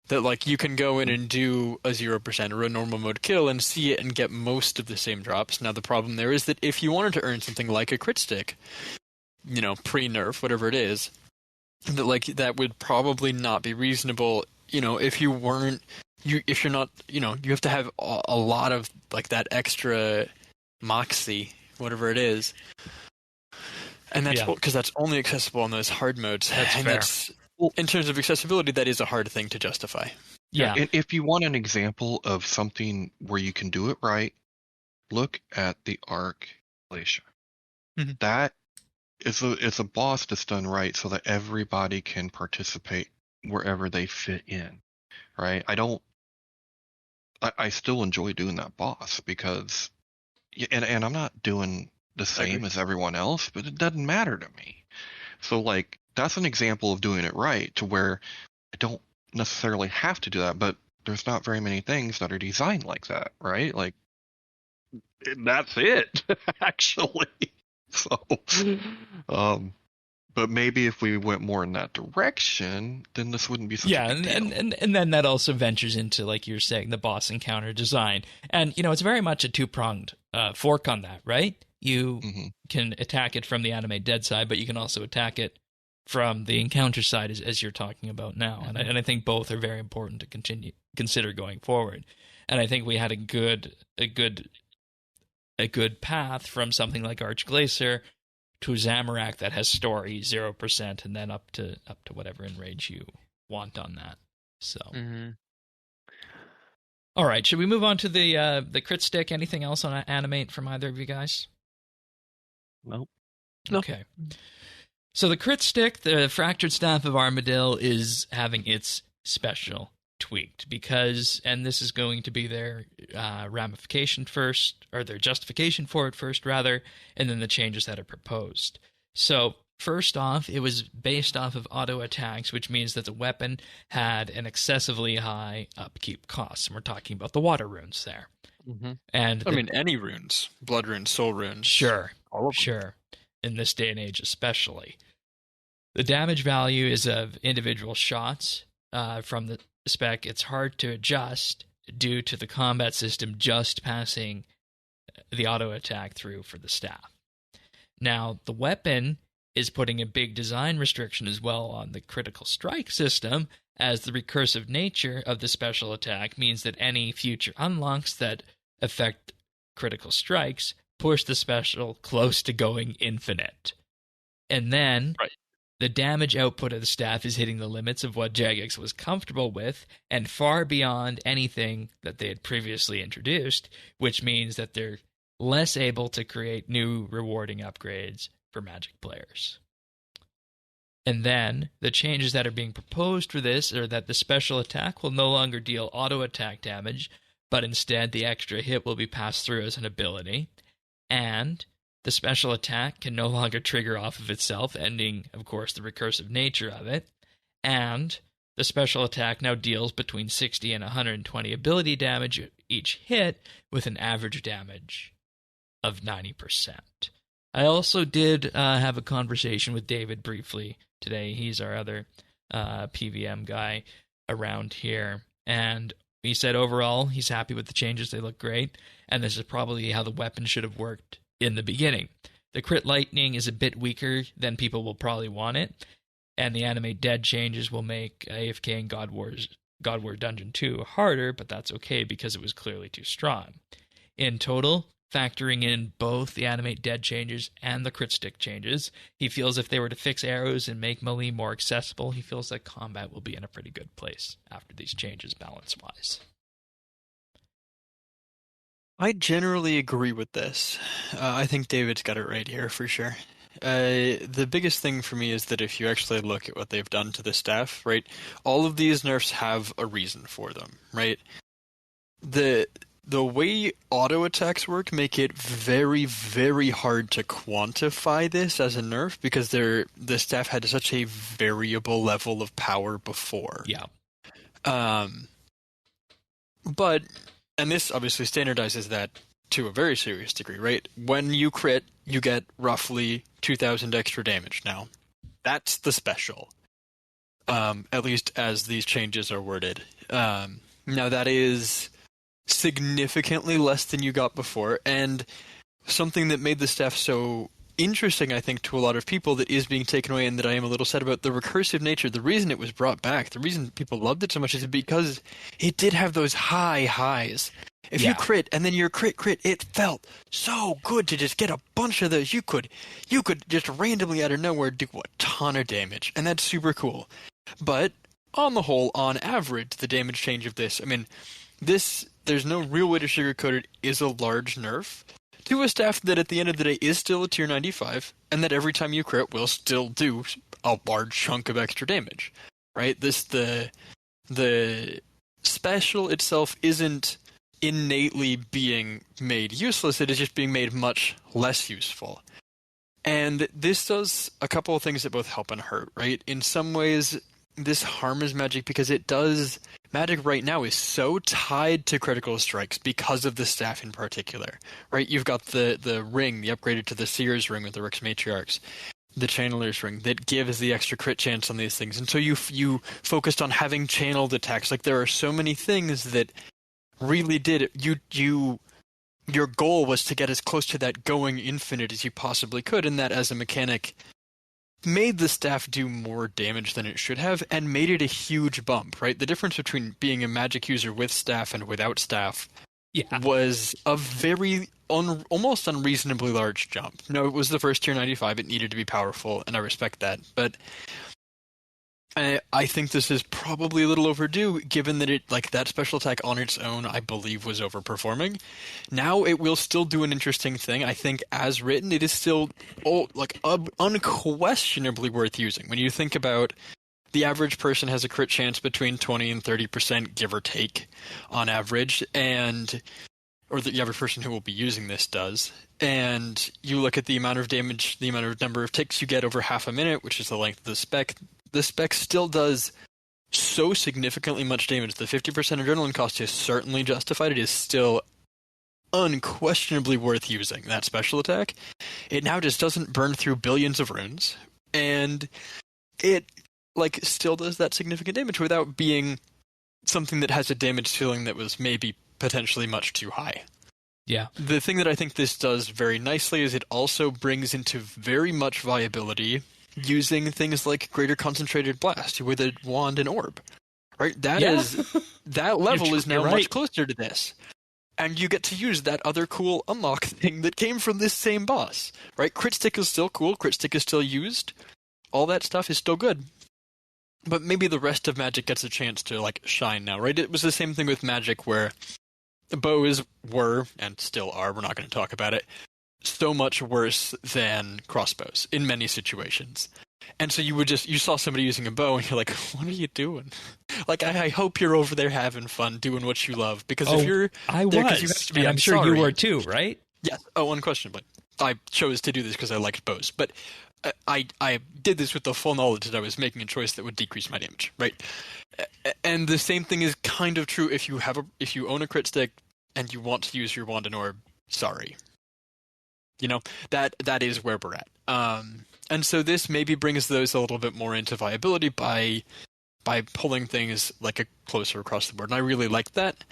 That like you can go in and do a 0% or a normal mode kill and see it and get most of the same drops. Now the problem there is that if you wanted to earn something like a crit stick, pre-nerf, whatever it is, that would probably not be reasonable. If you're not, you have to have a lot of like that extra moxie, whatever it is, and that's because that's only accessible on those hard modes. That's fair. In terms of accessibility, that is a hard thing to justify. Yeah. And if you want an example of something where you can do it right, look at the Arc Glacier. Mm-hmm. That is a boss that's done right so that everybody can participate wherever they fit in, right? I still enjoy doing that boss because, and I'm not doing the same as everyone else, but it doesn't matter to me. So like, that's an example of doing it right to where I don't necessarily have to do that, but there's not very many things that are designed like that, right? Like, that's it, actually. So, but maybe if we went more in that direction, then this wouldn't be such a big deal. And then that also ventures into, like you're saying, the boss encounter design. And, it's very much a two-pronged fork on that, right? You can attack it from the Animate Dead side, but you can also attack it from the encounter side as you're talking about now. And I think both are very important to consider going forward. And I think we had a good path from something like Archglacier to Zamorak that has story 0% and then up to whatever enrage you want on that. So All right, should we move on to the crit stick? Anything else on Animate from either of you guys? Nope. Okay. So the crit stick, the Fractured Staff of Armadyl, is having its special tweaked because, and this is going to be their ramification first, or their justification for it first, rather, and then the changes that are proposed. So first off, it was based off of auto attacks, which means that the weapon had an excessively high upkeep cost, and we're talking about the water runes there. And I mean, any runes, blood runes, soul runes. Sure, all of them. Sure. In this day and age especially. The damage value is of individual shots from the spec. It's hard to adjust due to the combat system just passing the auto attack through for the staff. Now, the weapon is putting a big design restriction as well on the critical strike system, as the recursive nature of the special attack means that any future unlocks that affect critical strikes push the special close to going infinite. And then the damage output of the staff is hitting the limits of what Jagex was comfortable with and far beyond anything that they had previously introduced, which means that they're less able to create new rewarding upgrades for Magic players. And then the changes that are being proposed for this are that the special attack will no longer deal auto attack damage, but instead the extra hit will be passed through as an ability. And the special attack can no longer trigger off of itself, ending, of course, the recursive nature of it. And the special attack now deals between 60 and 120 ability damage each hit, with an average damage of 90%. I also did have a conversation with David briefly today. He's our other PVM guy around here. And he said overall he's happy with the changes. They look great. And this is probably how the weapon should have worked in the beginning. The crit lightning is a bit weaker than people will probably want it. And the Animate Dead changes will make AFK and God War Dungeon 2 harder, but that's okay because it was clearly too strong. In total, factoring in both the Animate Dead changes and the crit stick changes, he feels if they were to fix arrows and make melee more accessible, he feels that combat will be in a pretty good place after these changes balance-wise. I generally agree with this. I think David's got it right here for sure. The biggest thing for me is that if you actually look at what they've done to the staff, right, all of these nerfs have a reason for them, right? The way auto attacks work make it very, very hard to quantify this as a nerf because the staff had such a variable level of power before. Yeah. But, and this obviously standardizes that to a very serious degree, right? When you crit, you get roughly 2,000 extra damage now. That's the special. At least as these changes are worded. Now that is significantly less than you got before, and something that made the staff so interesting, I think, to a lot of people that is being taken away and that I am a little sad about, the recursive nature. The reason it was brought back, the reason people loved it so much is because it did have those high highs. If you crit and then your crit, it felt so good to just get a bunch of those. You could just randomly out of nowhere do a ton of damage, and that's super cool. But on the whole, on average, the damage change of this, I mean, there's no real way to sugarcoat it, is a large nerf to a staff that at the end of the day is still a tier 95, and that every time you crit will still do a large chunk of extra damage, right? The special itself isn't innately being made useless, it is just being made much less useful. And this does a couple of things that both help and hurt, right? In some ways, this harms Magic because it does... Magic right now is so tied to critical strikes because of the staff in particular, right? You've got the ring, the upgraded to the Seer's ring with the Rex Matriarchs, the Channeler's ring that gives the extra crit chance on these things. And so you focused on having channeled attacks. Like there are so many things that really did your goal was to get as close to that going infinite as you possibly could, and that as a mechanic made the staff do more damage than it should have and made it a huge bump, right? The difference between being a magic user with staff and without staff was a very almost unreasonably large jump. No, it was the first tier 95. It needed to be powerful, and I respect that. But I think this is probably a little overdue, given that that special attack on its own, I believe, was overperforming. Now it will still do an interesting thing. I think, as written, it is still unquestionably worth using. When you think about the average person has a crit chance between 20 and 30%, give or take, on average, or the average person who will be using this does. And you look at the amount of damage, the number of ticks you get over half a minute, which is the length of the spec. The spec still does so significantly much damage. The 50% adrenaline cost is certainly justified. It is still unquestionably worth using, that special attack. It now just doesn't burn through billions of runes, and it still does that significant damage without being something that has a damage ceiling that was maybe potentially much too high. Yeah. The thing that I think this does very nicely is it also brings into very much viability using things like Greater Concentrated Blast with a wand and orb. Right? That level is now much closer to this. And you get to use that other cool unlock thing that came from this same boss. Right? Crit Stick is still cool, Crit Stick is still used. All that stuff is still good. But maybe the rest of Magic gets a chance to shine now, right? It was the same thing with Magic where bows were, and still are, we're not going to talk about it, so much worse than crossbows in many situations. And so you saw somebody using a bow and you're like, what are you doing? I hope you're over there having fun, doing what you love. Because if you're I there, was, you have to be, and I'm sure sorry. you were too, right? Yes. Oh, unquestionably. I chose to do this because I liked bows. But I did this with the full knowledge that I was making a choice that would decrease my damage, right? And the same thing is kind of true if you own a crit stick and you want to use your wand and orb. Sorry. That is where we're at. And so this maybe brings those a little bit more into viability by pulling things closer across the board. And I really like that.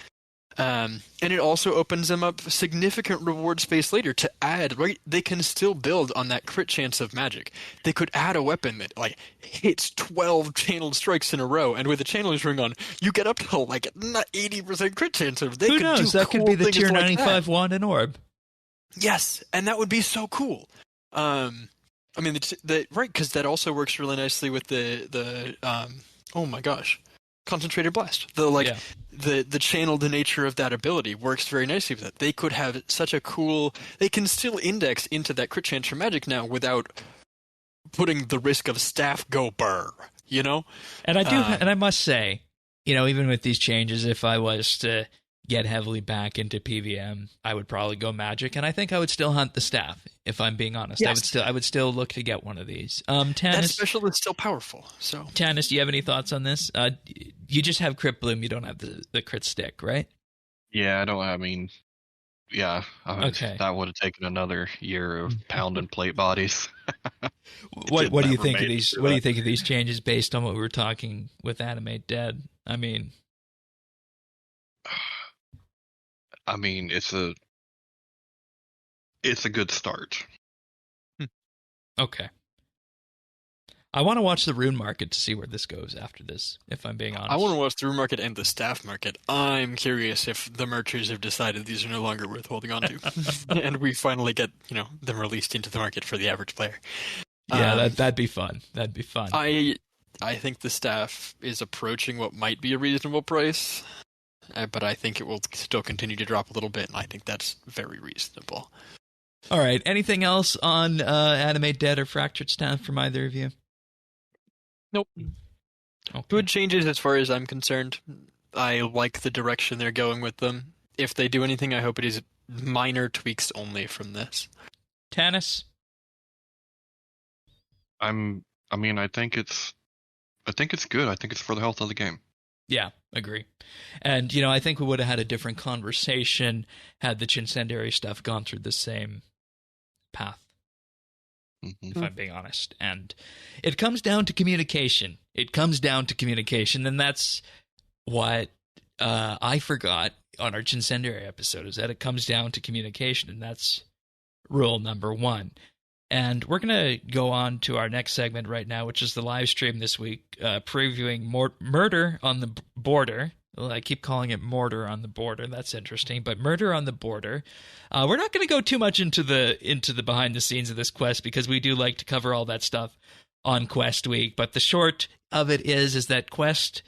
And it also opens them up significant reward space later to add, right? They can still build on that crit chance of Magic. They could add a weapon that hits 12 channeled strikes in a row, and with the channeler's ring on, you get up to 80% crit chance of. Who knows? That could be the tier 95 wand and orb. Yes, and that would be so cool. Because that also works really nicely with the oh my gosh, Concentrated Blast. The channeled nature of that ability works very nicely with that. They could have such a cool. They can still index into that crit chance for Magic now without putting the risk of staff go burr. And I do, and I must say, even with these changes, if I was to get heavily back into PVM, I would probably go Magic, and I think I would still hunt the staff, if I'm being honest. Yes. I would still look to get one of these. Tannis, that special is still powerful. So Tannis, do you have any thoughts on this? You just have Crit Bloom, you don't have the Crit Stick, right? Yeah, I don't. Okay. That would have taken another year of pound and plate bodies. What do you think of these? What do you think of these changes based on what we were talking with Animate Dead? It's a good start. Okay. I want to watch the rune market to see where this goes after this, if I'm being honest. I want to watch the rune market and the staff market. I'm curious if the merchers have decided these are no longer worth holding on to. And we finally get, them released into the market for the average player. Yeah, that'd be fun. That'd be fun. I think the staff is approaching what might be a reasonable price, but I think it will still continue to drop a little bit, and I think that's very reasonable. All right. Anything else on Animate Dead or Fractured Staff from either of you? Nope. Okay. Good changes as far as I'm concerned. I like the direction they're going with them. If they do anything, I hope it is minor tweaks only from this. Tannis? I think it's good. I think it's for the health of the game. Yeah, agree. And, I think we would have had a different conversation had the Incendiary stuff gone through the same path, if I'm being honest. And it comes down to communication. And that's what I forgot on our Incendiary episode, is that it comes down to communication, and that's rule number one. And we're going to go on to our next segment right now, which is the live stream this week, previewing Murder on the Border. Well, I keep calling it Mortar on the Border. That's interesting, but Murder on the Border. We're not going to go too much into the behind the scenes of this quest because we do like to cover all that stuff on Quest Week. But the short of it is that Quest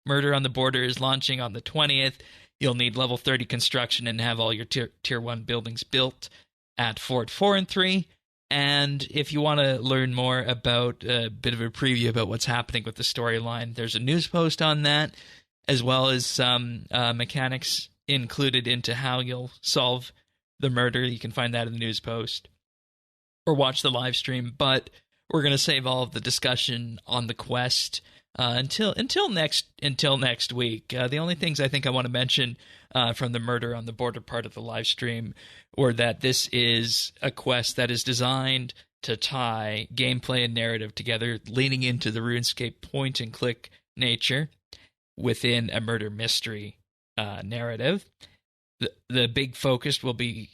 Murder on the Border is launching on the 20th. You'll need level 30 construction and have all your tier 1 buildings built at Fort 4 and 3. And if you want to learn more about a bit of a preview about what's happening with the storyline, there's a news post on that, as well as some mechanics included into how you'll solve the murder. You can find that in the news post or watch the live stream. But we're going to save all of the discussion on the quest until next week. The only things I think I want to mention from the Murder on the Border part of the live stream were that this is a quest that is designed to tie gameplay and narrative together, leaning into the RuneScape point-and-click nature within a murder mystery narrative. The big focus will be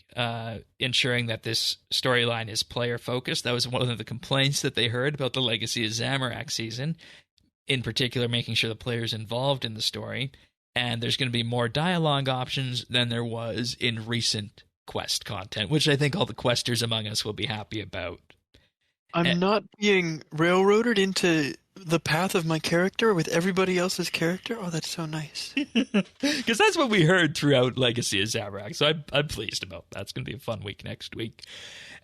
ensuring that this storyline is player-focused. That was one of the complaints that they heard about the Legacy of Zamorak season, in particular making sure the player's involved in the story. And there's going to be more dialogue options than there was in recent quest content, which I think all the questers among us will be happy about. I'm not being railroaded into the path of my character with everybody else's character. Oh, that's so nice. Because that's what we heard throughout Legacy of Zamorak, so I'm pleased about that. It's going to be a fun week next week.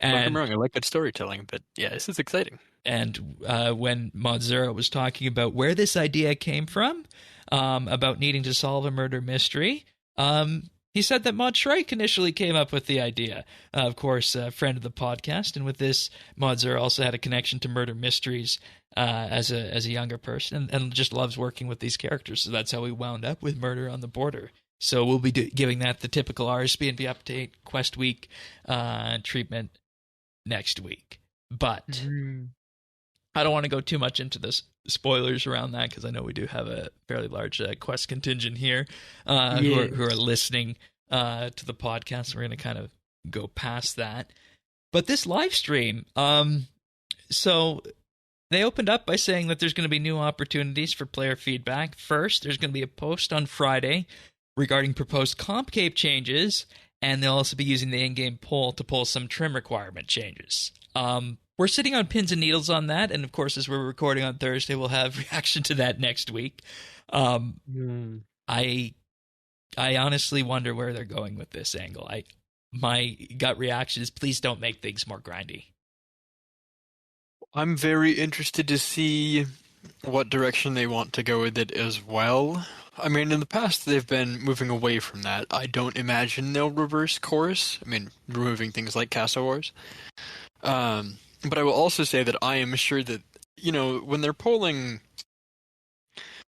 Don't get me wrong, I like good storytelling, but yeah, this is exciting. And when Mod Zero was talking about where this idea came from, about needing to solve a murder mystery, he said that Mod Shrike initially came up with the idea. Of course, a friend of the podcast, and with this, Mod Zero also had a connection to murder mysteries as a younger person, and just loves working with these characters. So that's how we wound up with Murder on the Border. So we'll be giving that the typical RSBANDB update Quest Week treatment next week. But I don't want to go too much into the spoilers around that because I know we do have a fairly large Quest contingent here who are listening to the podcast. We're going to kind of go past that. But this live stream, so they opened up by saying that there's going to be new opportunities for player feedback. First, there's going to be a post on Friday regarding proposed comp cape changes, and they'll also be using the in-game poll to pull some trim requirement changes. We're sitting on pins and needles on that, and of course, as we're recording on Thursday, we'll have reaction to that next week. I honestly wonder where they're going with this angle. My gut reaction is please don't make things more grindy. I'm very interested to see what direction they want to go with it as well. I mean, in the past, they've been moving away from that. I don't imagine they'll reverse course. I mean, removing things like Castle Wars. But I will also say that I am sure that, when they're polling,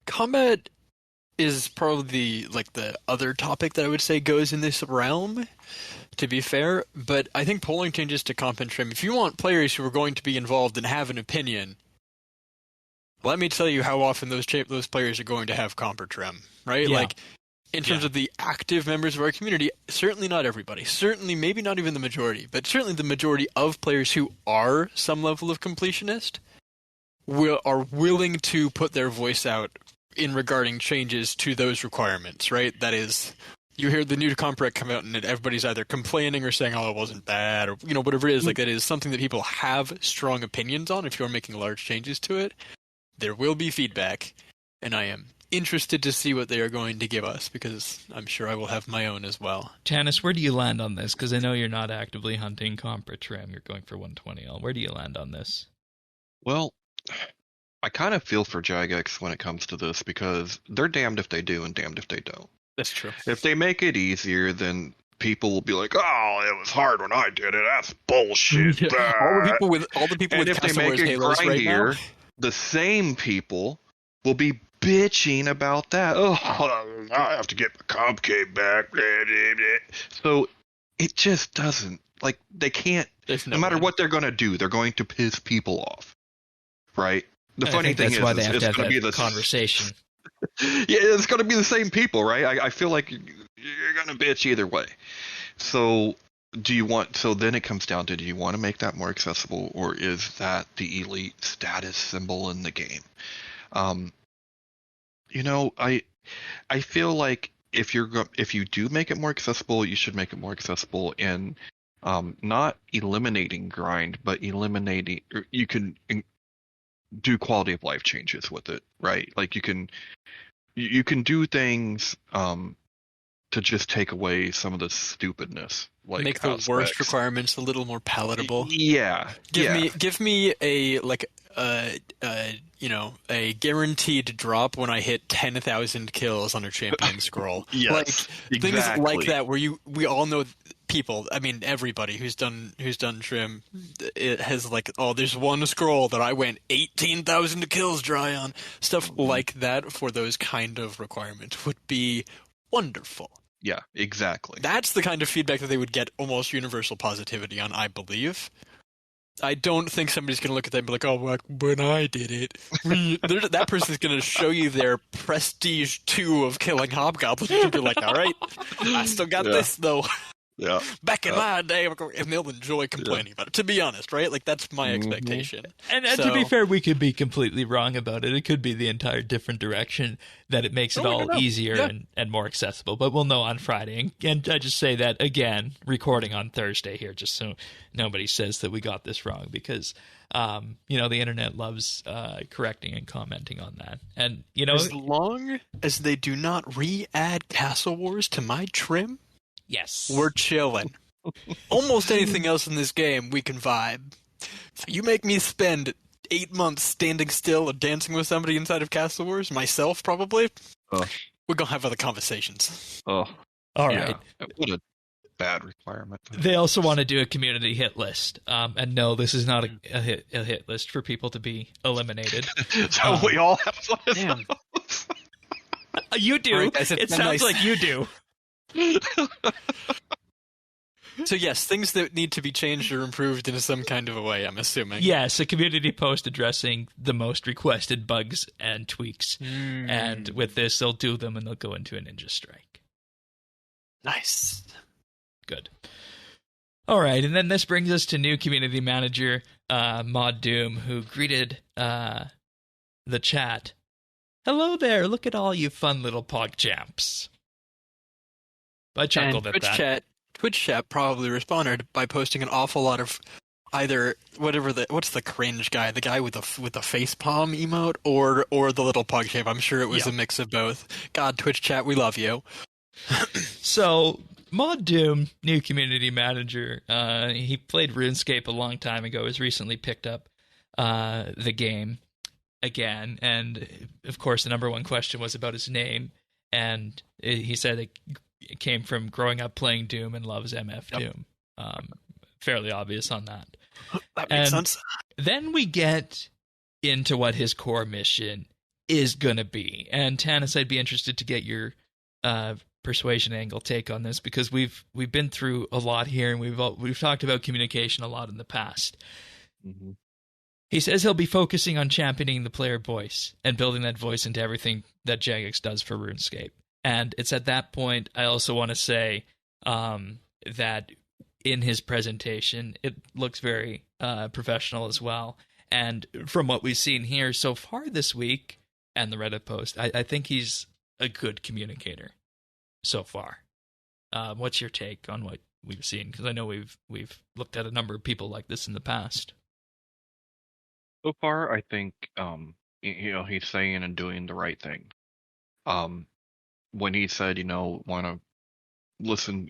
combat is probably the other topic that I would say goes in this realm, to be fair. But I think polling changes to comp and trim, if you want players who are going to be involved and have an opinion, let me tell you how often those players are going to have comp or trim, right? Yeah. In terms of the active members of our community, certainly not everybody. Certainly, maybe not even the majority, but certainly the majority of players who are some level of completionist are willing to put their voice out in regarding changes to those requirements, right? That is, you hear the new comp rec come out and everybody's either complaining or saying, oh, it wasn't bad, or, whatever it is. That is something that people have strong opinions on. If you're making large changes to it, there will be feedback, and I am interested to see what they are going to give us, because I'm sure I will have my own as well. Tannis, where do you land on this? Because I know you're not actively hunting comp or trim. You're going for 120L. Where do you land on this? Well, I kind of feel for Jagex when it comes to this, because they're damned if they do and damned if they don't. That's true. If they make it easier, then people will be like, "Oh, it was hard when I did it. That's bullshit." Yeah. All the people and with if they Castle make Wars it Halos right now, grindier, the same people will be bitching about that. Oh, I have to get my comp cape back. So it just doesn't, they can't, no matter what they're going to do, they're going to piss people off, right? The funny thing is, why they have to have going to be that conversation. Yeah, it's going to be the same people, right? I feel like you're going to bitch either way. So do you want? So then it comes down to, do you want to make that more accessible, or is that the elite status symbol in the game? You know, I feel like if you do make it more accessible, you should make it more accessible in not eliminating grind, but eliminating. You can do quality of life changes with it, right? Like you can do things to just take away some of the stupidness, like Make the aspects. worst requirements a little more palatable. Yeah, Give me a a guaranteed drop when I hit 10,000 kills on a champion scroll. Yes, like things exactly. like that, where we all know people. I mean, everybody who's done trim, it has like, oh, there's one scroll that I went 18,000 kills dry on. Stuff like that for those kind of requirements would be wonderful. Yeah, exactly. That's the kind of feedback that they would get almost universal positivity on, I believe. I don't think somebody's going to look at that and be like, oh, well, when I did it. That person's going to show you their Prestige 2 of killing hobgoblins and be like, all right, I still got this, though. Yeah. Back in my day, and they'll enjoy complaining about it. To be honest, right? Like, that's my expectation. And to be fair, we could be completely wrong about it. It could be the entire different direction that it makes it all easier and more accessible. But we'll know on Friday. And I just say that, again, recording on Thursday here, just so nobody says that we got this wrong. Because, the internet loves correcting and commenting on that. And, as long as they do not re-add Castle Wars to my trim, yes, we're chilling. Almost anything else in this game, we can vibe. You make me spend 8 months standing still and dancing with somebody inside of Castle Wars, myself probably, we're going to have other conversations. Oh, all right. What a bad requirement. They also want to do a community hit list. And no, this is not a hit list for people to be eliminated. So we all have one of those. You do. Right, guys, it sounds like you do. So yes, things that need to be changed or improved in some kind of a way, I'm assuming. Yes, a community post addressing the most requested bugs and tweaks. And with this, they'll do them and they'll go into a ninja strike. Nice. Good. All right, and then this brings us to new community manager, Mod Doom, who greeted the chat. Hello there, look at all you fun little PogChamps. I chuckled at that. Twitch chat probably responded by posting an awful lot of either what's the cringe guy, the guy with the face palm emote, or the little PogChamp. I'm sure it was a mix of both. God, Twitch chat, we love you. So, Mod Doom, new community manager, he played RuneScape a long time ago, has recently picked up the game again, and of course the number one question was about his name, and he said it came from growing up playing Doom and loves MF Doom. Fairly obvious on that. That makes sense. Then we get into what his core mission is going to be. And Tanis, I'd be interested to get your persuasion angle take on this, because we've been through a lot here, and we've talked about communication a lot in the past. Mm-hmm. He says he'll be focusing on championing the player voice and building that voice into everything that Jagex does for RuneScape. And it's at that point I also want to say that in his presentation, it looks very professional as well. And from what we've seen here so far this week and the Reddit post, I think he's a good communicator so far. What's your take on what we've seen? Because I know we've looked at a number of people like this in the past. So far, I think he's saying and doing the right thing. When he said, want to listen,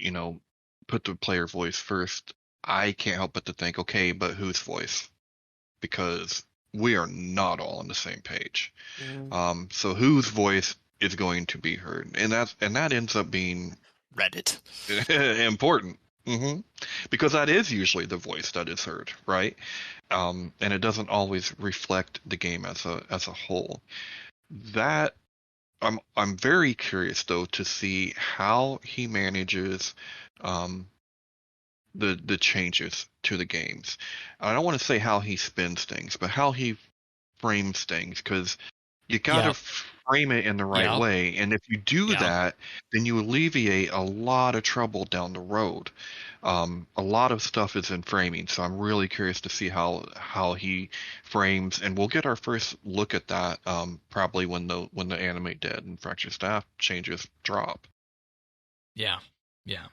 put the player voice first, I can't help but to think, okay, but whose voice? Because we are not all on the same page. So whose voice is going to be heard? And that ends up being Reddit. important. Mm-hmm. Because that is usually the voice that is heard, right? And it doesn't always reflect the game as a whole. That I'm very curious though to see how he manages the changes to the games. I don't want to say how he spins things, but how he frames things, because You got to Yep. frame it in the right Yep. way, and if you do Yep. that, then you alleviate a lot of trouble down the road. A lot of stuff is in framing, so I'm really curious to see how he frames, and we'll get our first look at that probably when the Animate Dead and Fractured Staff changes drop. Yeah. Yeah.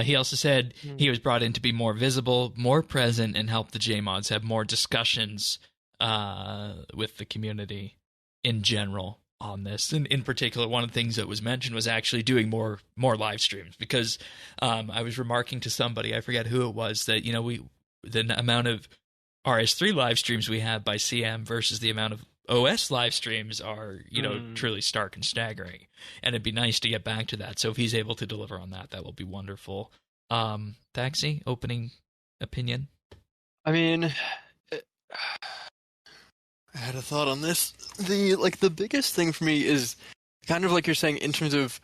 He also said he was brought in to be more visible, more present, and help the JMods have more discussions with the community in general on this. And in particular, one of the things that was mentioned was actually doing more live streams, because I was remarking to somebody, I forget who it was, that the amount of RS3 live streams we have by CM versus the amount of OS live streams are, truly stark and staggering. And it'd be nice to get back to that. So if he's able to deliver on that, that will be wonderful. Taxi, opening opinion? I mean, I had a thought on this. The biggest thing for me is kind of like you're saying in terms of,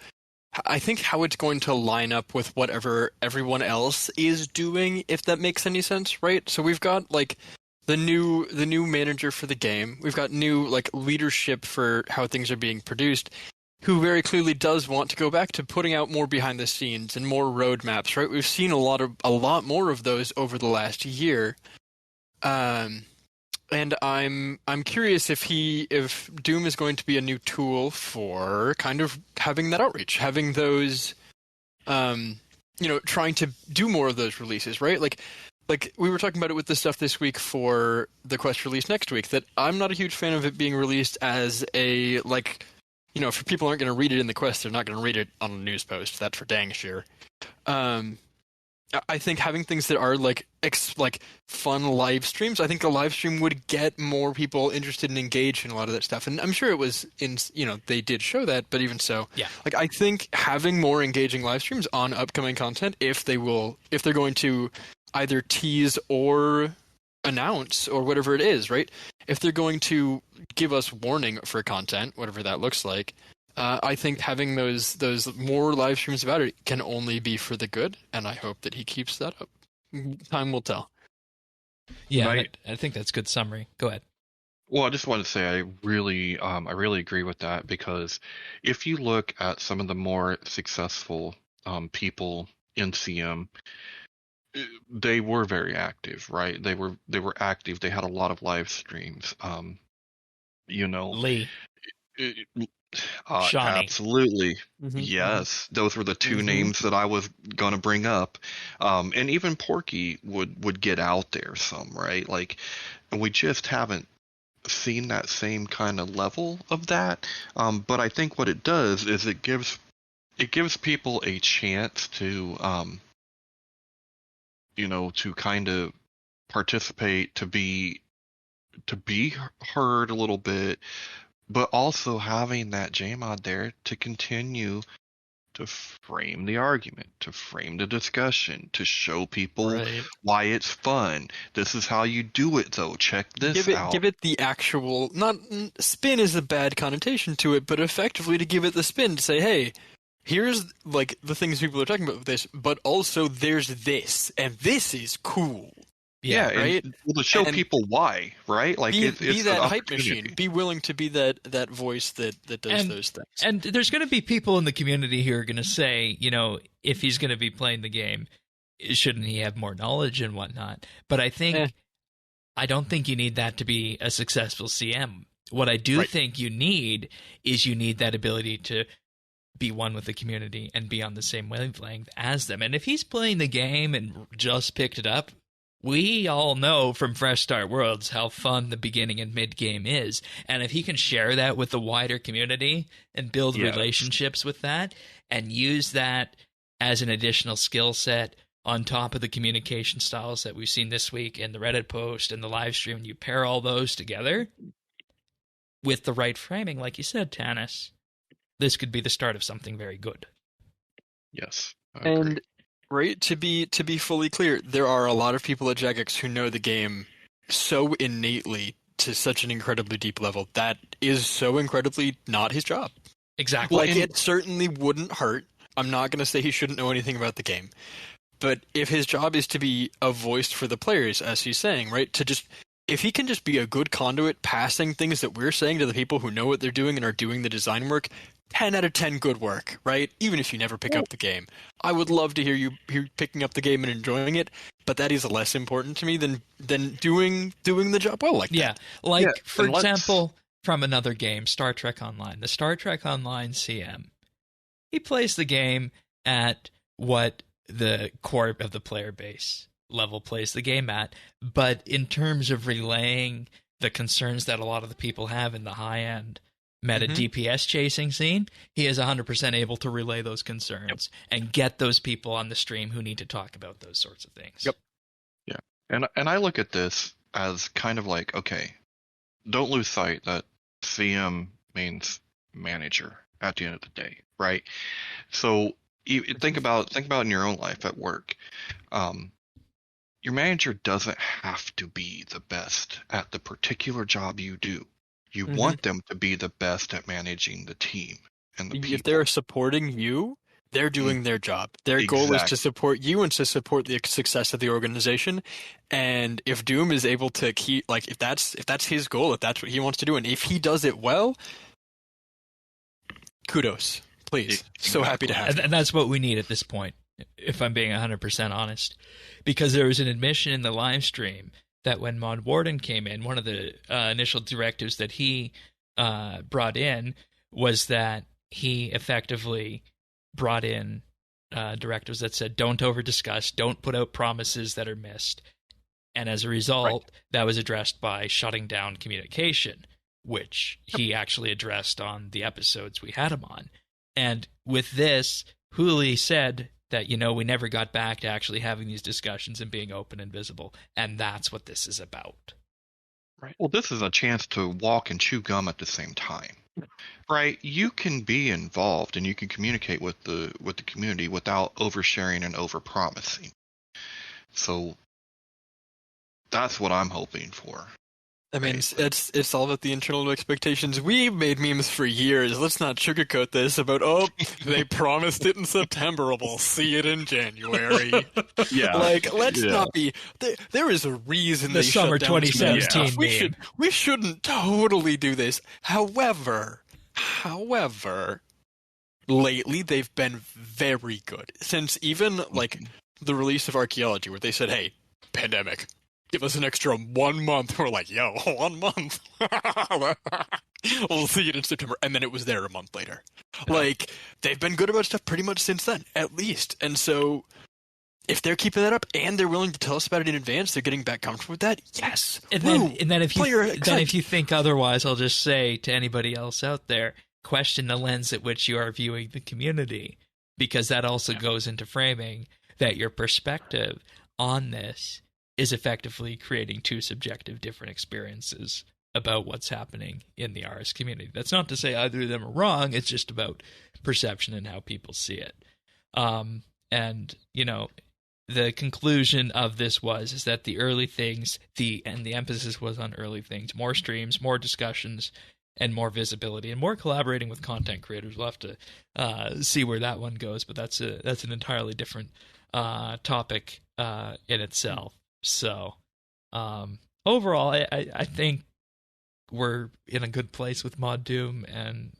I think, how it's going to line up with whatever everyone else is doing, if that makes any sense, right? So we've got like the new manager for the game. We've got new like leadership for how things are being produced, who very clearly does want to go back to putting out more behind the scenes and more roadmaps, right? We've seen a lot more of those over the last year. And I'm curious if Doom is going to be a new tool for kind of having that outreach, having those, trying to do more of those releases, right? Like we were talking about it with the stuff this week for the Quest release next week, that I'm not a huge fan of it being released as a, like, if people aren't going to read it in the Quest, they're not going to read it on a news post. That's for dang sure. I think having things that are like fun live streams, I think a live stream would get more people interested and engaged in a lot of that stuff. And I'm sure it was they did show that, but even so, Yeah. Like, I think having more engaging live streams on upcoming content, if they're going to either tease or announce or whatever it is, right? If they're going to give us warning for content, whatever that looks like, I think having those more live streams about it can only be for the good, and I hope that he keeps that up. Time will tell. Yeah, I think that's a good summary. Go ahead. Well, I just want to say I really agree with that, because if you look at some of the more successful people in CM, they were very active, right? They were active. They had a lot of live streams. Lee. Shawnee. Absolutely. Mm-hmm. Yes. Those were the two names that I was going to bring up. And even Porky would get out there some, right? Like, and we just haven't seen that same kind of level of that. But I think what it does is it gives people a chance to, to kind of participate, to be heard a little bit, but also having that JMod there to continue to frame the argument, to frame the discussion, to show people why it's fun. This is how you do it, though. Check this out. Give it the actual, not spin is a bad connotation to it, but effectively to give it the spin, to say, hey, here's like the things people are talking about with this, but also there's this, and this is cool. Yeah, right. And to show people why, right? Like, be it's that an hype machine. Be willing to be that voice that does those things. And there's going to be people in the community who are going to say, if he's going to be playing the game, shouldn't he have more knowledge and whatnot? But I think I don't think you need that to be a successful CM. What I do think you need is that ability to be one with the community and be on the same wavelength as them. And if he's playing the game and just picked it up, we all know from Fresh Start Worlds how fun the beginning and mid-game is. And if he can share that with the wider community and build relationships with that and use that as an additional skill set on top of the communication styles that we've seen this week in the Reddit post and the live stream, and you pair all those together with the right framing, like you said, Tanis, this could be the start of something very good. Yes, I agree. Right, to be fully clear, there are a lot of people at Jagex who know the game so innately to such an incredibly deep level that is so incredibly not his job. Exactly. Like, it certainly wouldn't hurt. I'm not going to say he shouldn't know anything about the game. But if his job is to be a voice for the players, as he's saying, right, to just if he can just be a good conduit passing things that we're saying to the people who know what they're doing and are doing the design work, 10 out of 10 good work, right? Even if you never pick up the game. I would love to hear you picking up the game and enjoying it, but that is less important to me than doing the job well like that. Yeah, like, Yeah, for and let's- example, from another game, Star Trek Online. The Star Trek Online CM. He plays the game at what the core of the player base level plays the game at, but in terms of relaying the concerns that a lot of the people have in the high-end meta DPS chasing scene, he is 100% able to relay those concerns and get those people on the stream who need to talk about those sorts of things. Yep. Yeah. And I look at this as kind of like, okay, don't lose sight that CM means manager at the end of the day, right? So you think about in your own life at work. Your manager doesn't have to be the best at the particular job you do. You want them to be the best at managing the team and the people. If they're supporting you, they're doing their job. Their goal is to support you and to support the success of the organization. And if Doom is able to keep, like, if that's his goal, if that's what he wants to do, and if he does it well, kudos, please. So happy to have him. And that's what we need at this point, if I'm being 100% honest. Because there was an admission in the live stream that when Mod Warden came in, one of the initial directives that he brought in was that he effectively brought in directives that said, don't over-discuss, don't put out promises that are missed. And as a result, that was addressed by shutting down communication, which he actually addressed on the episodes we had him on. And with this, Hooley said that, we never got back to actually having these discussions and being open and visible. And that's what this is about. Right. Well, this is a chance to walk and chew gum at the same time. Right? You can be involved and you can communicate with the community without oversharing and overpromising. So that's what I'm hoping for. I mean, it's all about the internal expectations. We made memes for years. Let's not sugarcoat this about, they promised it in September, we'll see it in January. Yeah. Like, let's not be... There is a reason The they summer shut down 2017 meme. We shouldn't totally do this. However, lately they've been very good. Since even, like, the release of Archaeology, where they said, hey, pandemic, give us an extra 1 month. We're like, 1 month. We'll see it in September. And then it was there a month later. Like, they've been good about stuff pretty much since then, at least. And so, if they're keeping that up and they're willing to tell us about it in advance, they're getting back comfortable with that, yes. And then if you think otherwise, I'll just say to anybody else out there, question the lens at which you are viewing the community. Because that also goes into framing that your perspective on this is effectively creating two subjective different experiences about what's happening in the RS community. That's not to say either of them are wrong, it's just about perception and how people see it. And, the conclusion of this is that the early things, the emphasis was on early things, more streams, more discussions, and more visibility, and more collaborating with content creators. We'll have to see where that one goes, but that's an entirely different topic in itself. So, overall, I think we're in a good place with Mod Doom, and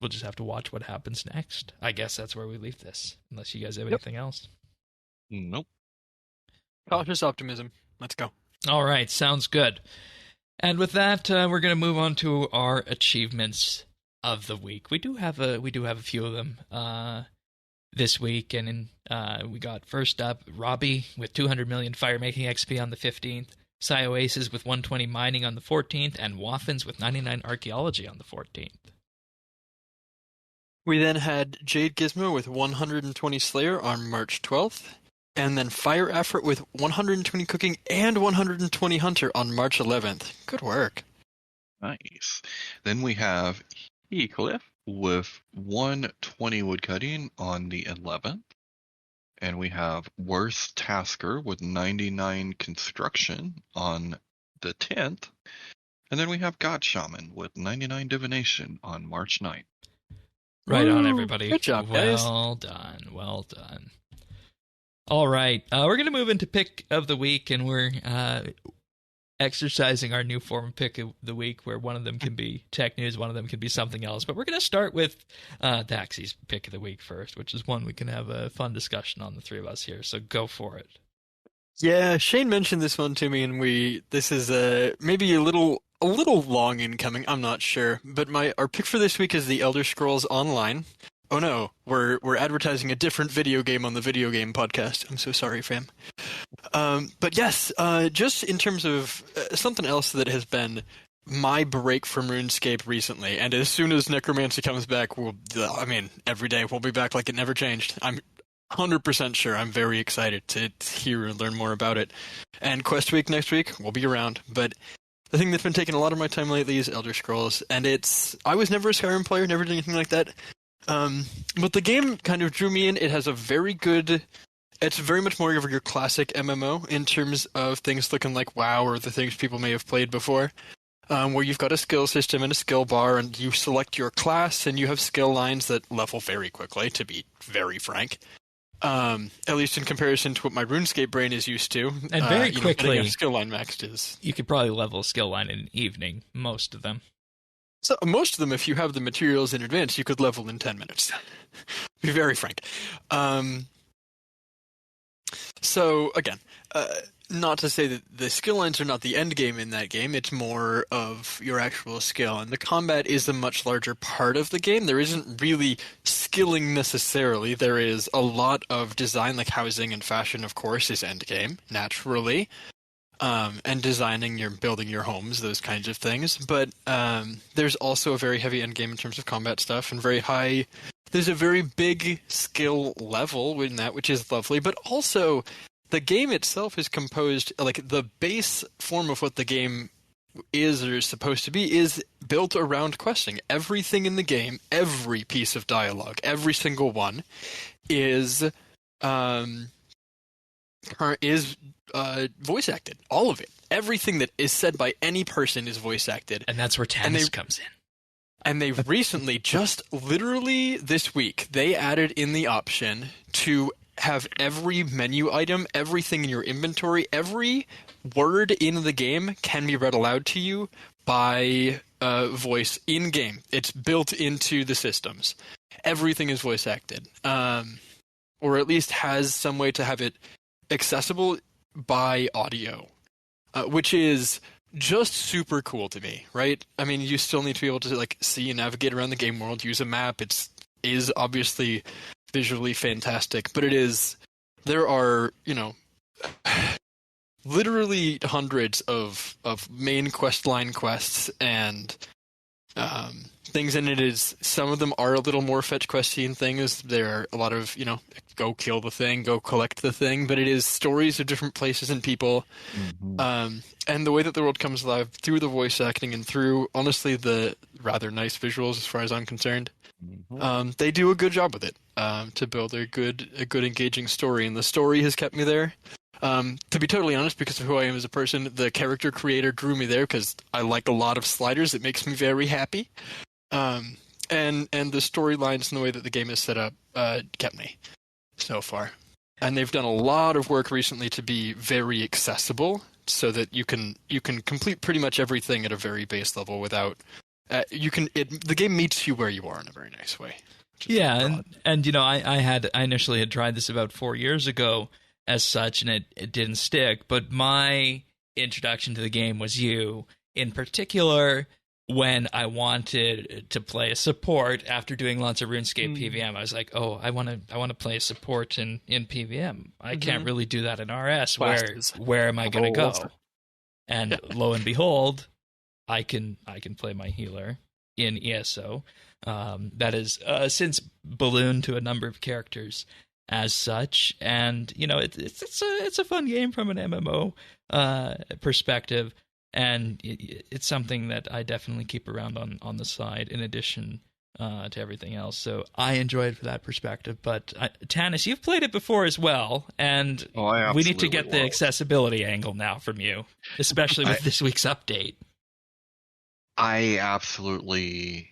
we'll just have to watch what happens next. I guess that's where we leave this, unless you guys have anything else. Nope. Cautious optimism. Let's go. All right, sounds good. And with that, we're going to move on to our achievements of the week. We do have a few of them this week, and we got first up Robbie with 200 million fire-making XP on the 15th, Psyoasis with 120 mining on the 14th, and Waffins with 99 archaeology on the 14th. We then had Jade Gizmo with 120 Slayer on March 12th, and then Fire Effort with 120 Cooking and 120 Hunter on March 11th. Good work. Nice. Then we have Heathcliff with 120 woodcutting on the 11th. And we have Worst Tasker with 99 construction on the 10th. And then we have God Shaman with 99 divination on March 9th. Right on, everybody. Good job, guys. Well done. Well done. All right. We're going to move into pick of the week, and we're exercising our new form of pick of the week, where one of them can be tech news, one of them can be something else. But we're going to start with Daxie's pick of the week first, which is one we can have a fun discussion on, the three of us here. So go for it. Yeah, Shane mentioned this one to me, and this is maybe a little long in coming. I'm not sure, but our pick for this week is the Elder Scrolls Online. Oh no, we're advertising a different video game on the video game podcast. I'm so sorry, fam. But yes, just in terms of something else that has been my break from RuneScape recently, and as soon as Necromancy comes back, every day we'll be back like it never changed. I'm 100% sure. I'm very excited to hear and learn more about it. And Quest Week next week, we'll be around. But the thing that's been taking a lot of my time lately is Elder Scrolls, and I was never a Skyrim player, never did anything like that. But the game kind of drew me in. It has it's very much more of your classic MMO in terms of things looking like WoW or the things people may have played before, where you've got a skill system and a skill bar, and you select your class, and you have skill lines that level very quickly, to be very frank. At least in comparison to what my RuneScape brain is used to. And very quickly, a skill line maxed is. You could probably level a skill line in an evening, most of them. So most of them, if you have the materials in advance, you could level in 10 minutes. Be very frank. So again, not to say that the skill lines are not the end game in that game. It's more of your actual skill, and the combat is a much larger part of the game. There isn't really skilling necessarily. There is a lot of design, like housing and fashion, of course, is end game naturally. And building your homes, those kinds of things. But there's also a very heavy end game in terms of combat stuff, and there's a very big skill level in that, which is lovely. But also, the game itself is composed, like the base form of what the game is or is supposed to be, is built around questing. Everything in the game, every piece of dialogue, every single one, is voice acted. All of it. Everything that is said by any person is voice acted. And that's where Tannis comes in. And they've recently, just literally this week, they added in the option to have every menu item, everything in your inventory, every word in the game can be read aloud to you by voice in-game. It's built into the systems. Everything is voice acted. Or at least has some way to have it accessible by audio, which is just super cool to me, right? I mean, you still need to be able to see and navigate around the game world, use a map. Is obviously visually fantastic, but there are, literally hundreds of main quest line quests and things in it. Some of them are a little more fetch questy and things. There are a lot of, go kill the thing, go collect the thing, but it is stories of different places and people. Mm-hmm. And the way that the world comes alive through the voice acting and through, honestly, the rather nice visuals as far as I'm concerned. Mm-hmm. They do a good job with it to build a good engaging story, and the story has kept me there. To be totally honest, because of who I am as a person, the character creator drew me there because I like a lot of sliders. It makes me very happy. And the storylines and the way that the game is set up kept me so far. And they've done a lot of work recently to be very accessible, so that you can complete pretty much everything at a very base level without. The game meets you where you are in a very nice way. Yeah, and I initially had tried this about 4 years ago as such, and it didn't stick. But my introduction to the game was you, in particular, when I wanted to play a support after doing lots of RuneScape PVM. I was like, oh, I want to play a support in PVM. I can't really do that in RS. Where am I going to go? And lo and behold, I can play my healer in ESO. That is since ballooned to a number of characters as such, and it's a fun game from an MMO perspective. And it's something that I definitely keep around on the side in addition to everything else. So I enjoy it for that perspective. But Tannis, you've played it before as well, and we need to get the accessibility angle now from you, especially with this week's update. I absolutely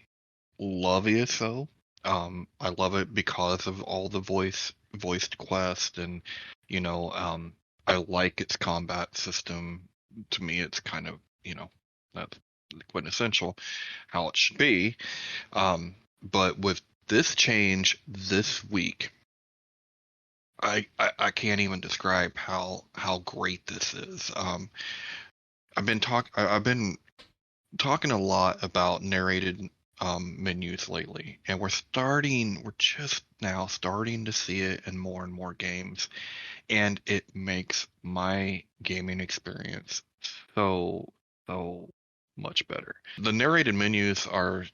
love ESO. I love it because of all the voiced quests, and I like its combat system to me, it's kind of, that's quintessential how it should be. But with this change this week, I can't even describe how great this is. I've been talking a lot about narrated menus lately, and we're just now starting to see it in more and more games, and it makes my gaming experience so much better. The narrated menus are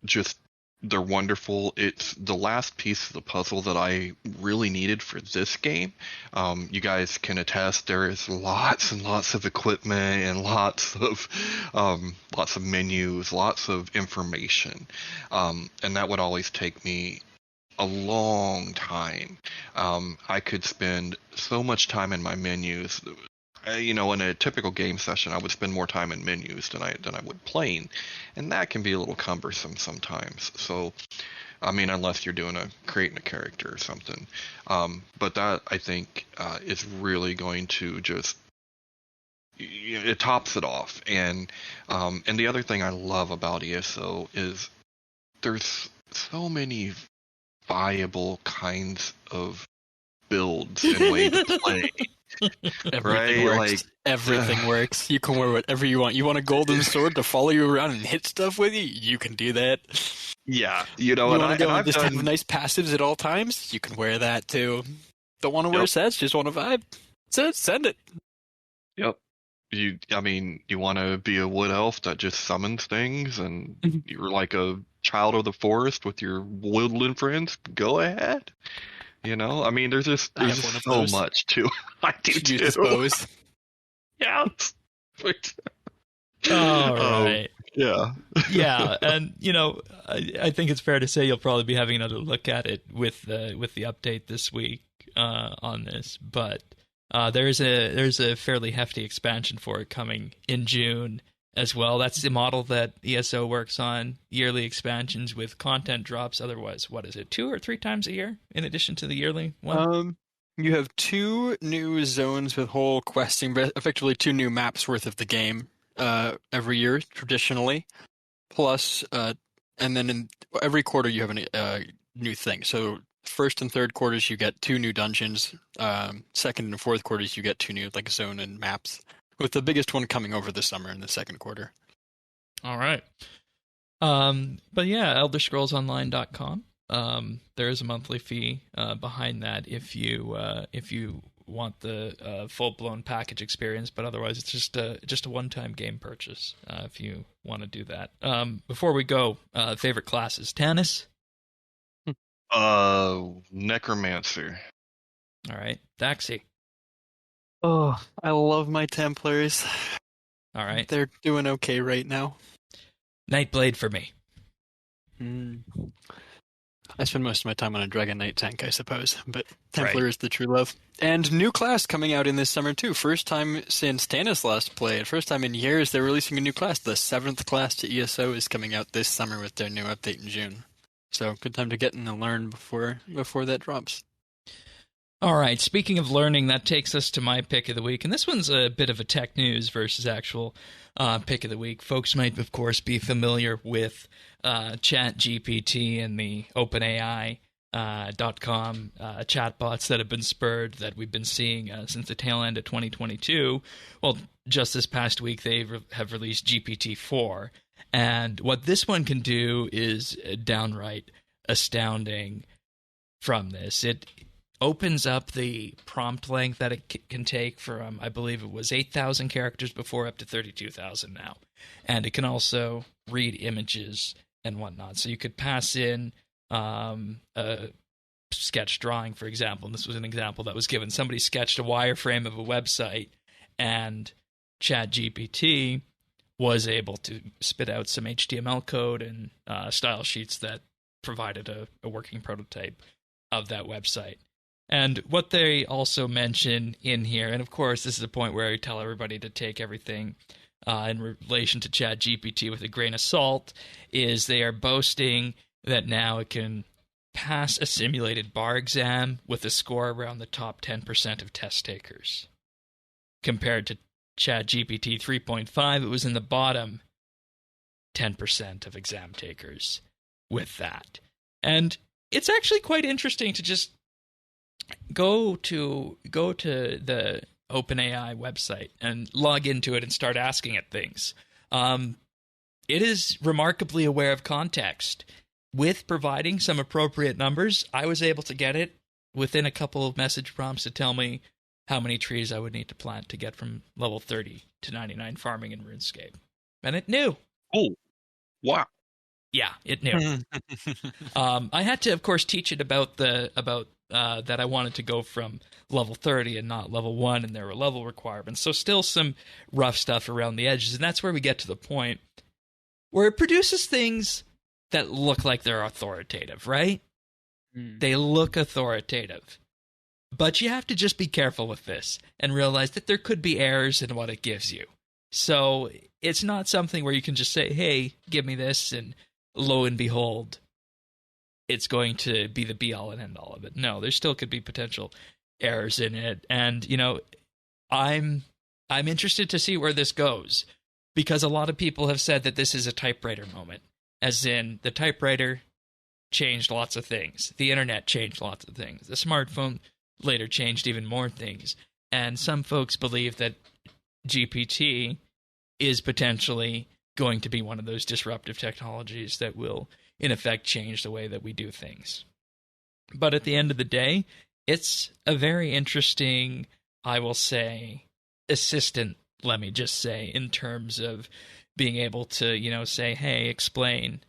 just, they're wonderful. It's the last piece of the puzzle that I really needed for this game. You guys can attest, there is lots and lots of equipment and lots of menus, lots of information, and that would always take me a long time. I could spend so much time in my menus. In a typical game session, I would spend more time in menus than I would playing, and that can be a little cumbersome sometimes. So, I mean, unless you're creating a character or something. But that, I think, is really going to just, it tops it off. And the other thing I love about ESO is there's so many viable kinds of builds and ways to play. Everything works. Everything works. You can wear whatever you want. You want a golden sword to follow you around and hit stuff with you? You can do that. Yeah, you want to go and just have nice passives at all times? You can wear that too. Don't want to wear sets? Just want to vibe? Send it. Yep. You want to be a wood elf that just summons things, and you're like a child of the forest with your woodland friends? Go ahead. There's just so much to. I do too. Dispose. Yeah. All right. Yeah. Yeah, and I think it's fair to say you'll probably be having another look at it with the update this week on this, but there's a fairly hefty expansion for it coming in June as well. That's the model that ESO works on, yearly expansions with content drops. Otherwise, what is it, 2 or 3 times a year in addition to the yearly one? You have 2 new zones with whole questing, but effectively 2 new maps worth of the game every year, traditionally. Plus, and then in every quarter you have a new thing. So first and third quarters you get 2 new dungeons. Second and fourth quarters you get 2 new zone and maps, with the biggest one coming over the summer in the second quarter. All right. But yeah, ElderScrollsOnline.com. There is a monthly fee behind that if you want the full-blown package experience, but otherwise it's just a one-time game purchase if you want to do that. Before we go, favorite classes. Tanis? Necromancer. All right. Daxi? Oh, I love my Templars. All right. They're doing okay right now. Nightblade for me. I spend most of my time on a Dragon Knight tank, I suppose, but Templar is the true love. And new class coming out in this summer, too. First time since Tanis last played. First time in years they're releasing a new class. The 7th class to ESO is coming out this summer with their new update in June. So good time to get in and learn before that drops. All right, speaking of learning, that takes us to my pick of the week, and this one's a bit of a tech news versus actual pick of the week. Folks might, of course, be familiar with ChatGPT and the OpenAI .com chatbots that have been spurred that we've been seeing since the tail end of 2022. Well, just this past week, they have released GPT-4, and what this one can do is downright astounding from this. It opens up the prompt length that it can take from, I believe it was 8,000 characters before, up to 32,000 now. And it can also read images and whatnot. So you could pass in a sketch drawing, for example. And this was an example that was given. Somebody sketched a wireframe of a website, and ChatGPT was able to spit out some HTML code and style sheets that provided a working prototype of that website. And what they also mention in here, and of course this is a point where I tell everybody to take everything in relation to ChatGPT with a grain of salt, is they are boasting that now it can pass a simulated bar exam with a score around the top 10% of test takers, compared to ChatGPT 3.5, it was in the bottom 10% of exam takers with that. And it's actually quite interesting to just go to the OpenAI website and log into it and start asking it things. It is remarkably aware of context. With providing some appropriate numbers, I was able to get it within a couple of message prompts to tell me how many trees I would need to plant to get from level 30 to 99 farming in RuneScape. And it knew. Oh, wow. Yeah, it knew. I had to, of course, teach it about that I wanted to go from level 30 and not level 1, and there were level requirements. So still some rough stuff around the edges, and that's where we get to the point where it produces things that look like they're authoritative, right? They look authoritative. But you have to just be careful with this and realize that there could be errors in what it gives you. So it's not something where you can just say, hey, give me this, and lo and behold, it's going to be the be-all and end-all of it. No, there still could be potential errors in it. And, I'm interested to see where this goes, because a lot of people have said that this is a typewriter moment, as in the typewriter changed lots of things. The internet changed lots of things. The smartphone later changed even more things. And some folks believe that GPT is potentially going to be one of those disruptive technologies that will, in effect, change the way that we do things. But at the end of the day, it's a very interesting, I will say, assistant, let me just say, in terms of being able to, say, hey, explain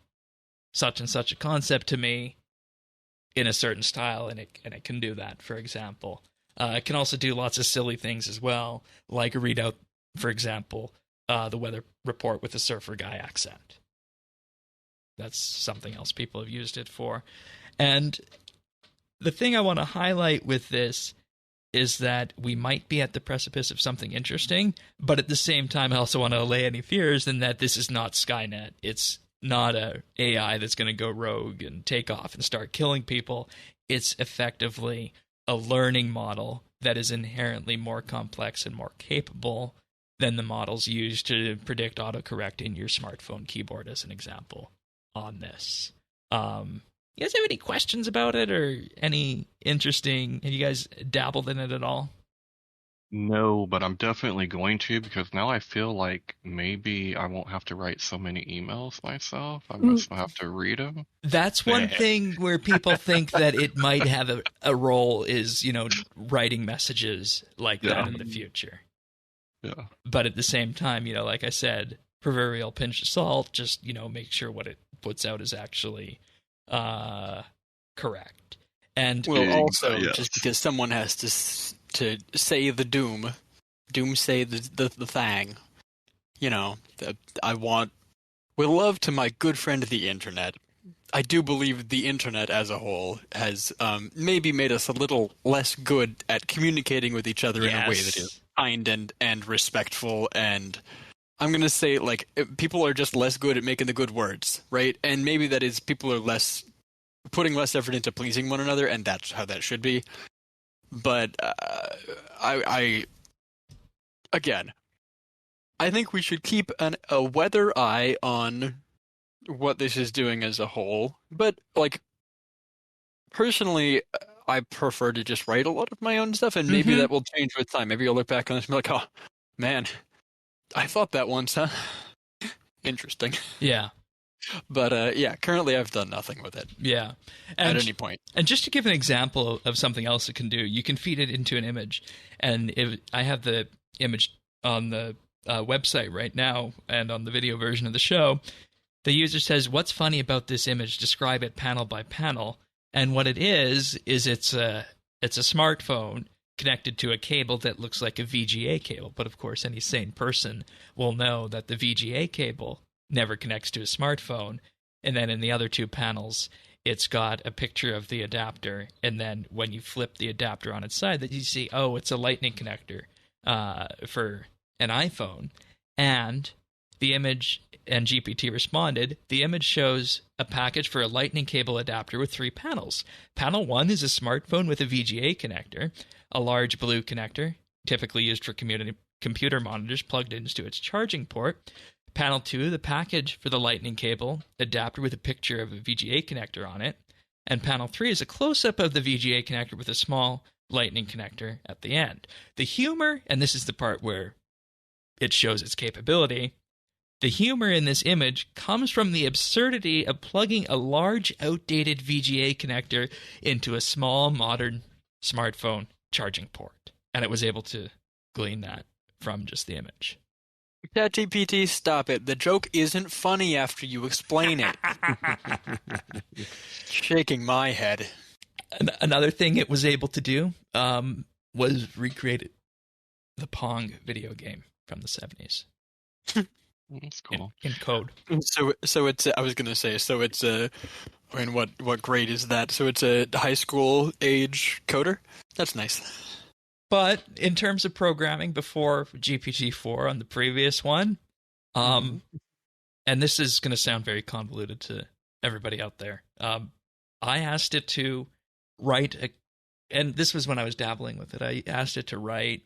such and such a concept to me in a certain style, and it can do that, for example. It can also do lots of silly things as well, like read out, for example, the weather report with a surfer guy accent. That's something else people have used it for. And the thing I want to highlight with this is that we might be at the precipice of something interesting, but at the same time, I also want to allay any fears in that this is not Skynet. It's not a AI that's going to go rogue and take off and start killing people. It's effectively a learning model that is inherently more complex and more capable than the models used to predict autocorrect in your smartphone keyboard, as an example, on this. You guys have any questions about it, or any interesting... Have you guys dabbled in it at all? No, but I'm definitely going to, because now I feel like maybe I won't have to write so many emails myself. I must have to read them. That's one thing where people think that it might have a role, is, writing messages like that in the future. Yeah. But at the same time, like I said, proverbial pinch of salt, just, make sure what it puts out is actually correct. And also, just because someone has to say the doom say the thang, with love to my good friend the internet, I do believe the internet as a whole has maybe made us a little less good at communicating with each other in a way that is kind and respectful, and I'm going to say, people are just less good at making the good words, right? And maybe that is people are putting less effort into pleasing one another, and that's how that should be. But I think we should keep a weather eye on what this is doing as a whole. But, personally, I prefer to just write a lot of my own stuff, and maybe that will change with time. Maybe I'll look back on this and be like, oh, man, I thought that once, huh? Interesting. Yeah. But, currently I've done nothing with it. Yeah. At any point. And just to give an example of something else it can do, you can feed it into an image. And I have the image on the website right now, and on the video version of the show. The user says, what's funny about this image? Describe it panel by panel. And what it is it's a smartphone connected to a cable that looks like a VGA cable. But of course, any sane person will know that the VGA cable never connects to a smartphone. And then in the other two panels, it's got a picture of the adapter. And then when you flip the adapter on its side, that you see, oh, it's a lightning connector for an iPhone. And the image, and GPT responded, the image shows a package for a lightning cable adapter with 3 panels. Panel 1 is a smartphone with a VGA connector, a large blue connector, typically used for computer monitors plugged into its charging port. Panel 2, the package for the lightning cable adapter with a picture of a VGA connector on it. And panel 3 is a close-up of the VGA connector with a small lightning connector at the end. The humor, and this is the part where it shows its capability, the humor in this image comes from the absurdity of plugging a large, outdated VGA connector into a small, modern smartphone charging port. And it was able to glean that from just the image. ChatGPT, stop it. The joke isn't funny after you explain it. Shaking my head. Another thing it was able to do was recreate the Pong video game from the 70s. That's cool. In code. So it's I was gonna say it's I mean what grade is that? So it's a high school age coder. That's nice. But in terms of programming before GPT-4 on the previous one, and this is going to sound very convoluted to everybody out there, I asked it to write and this was when I was dabbling with it, I asked it to write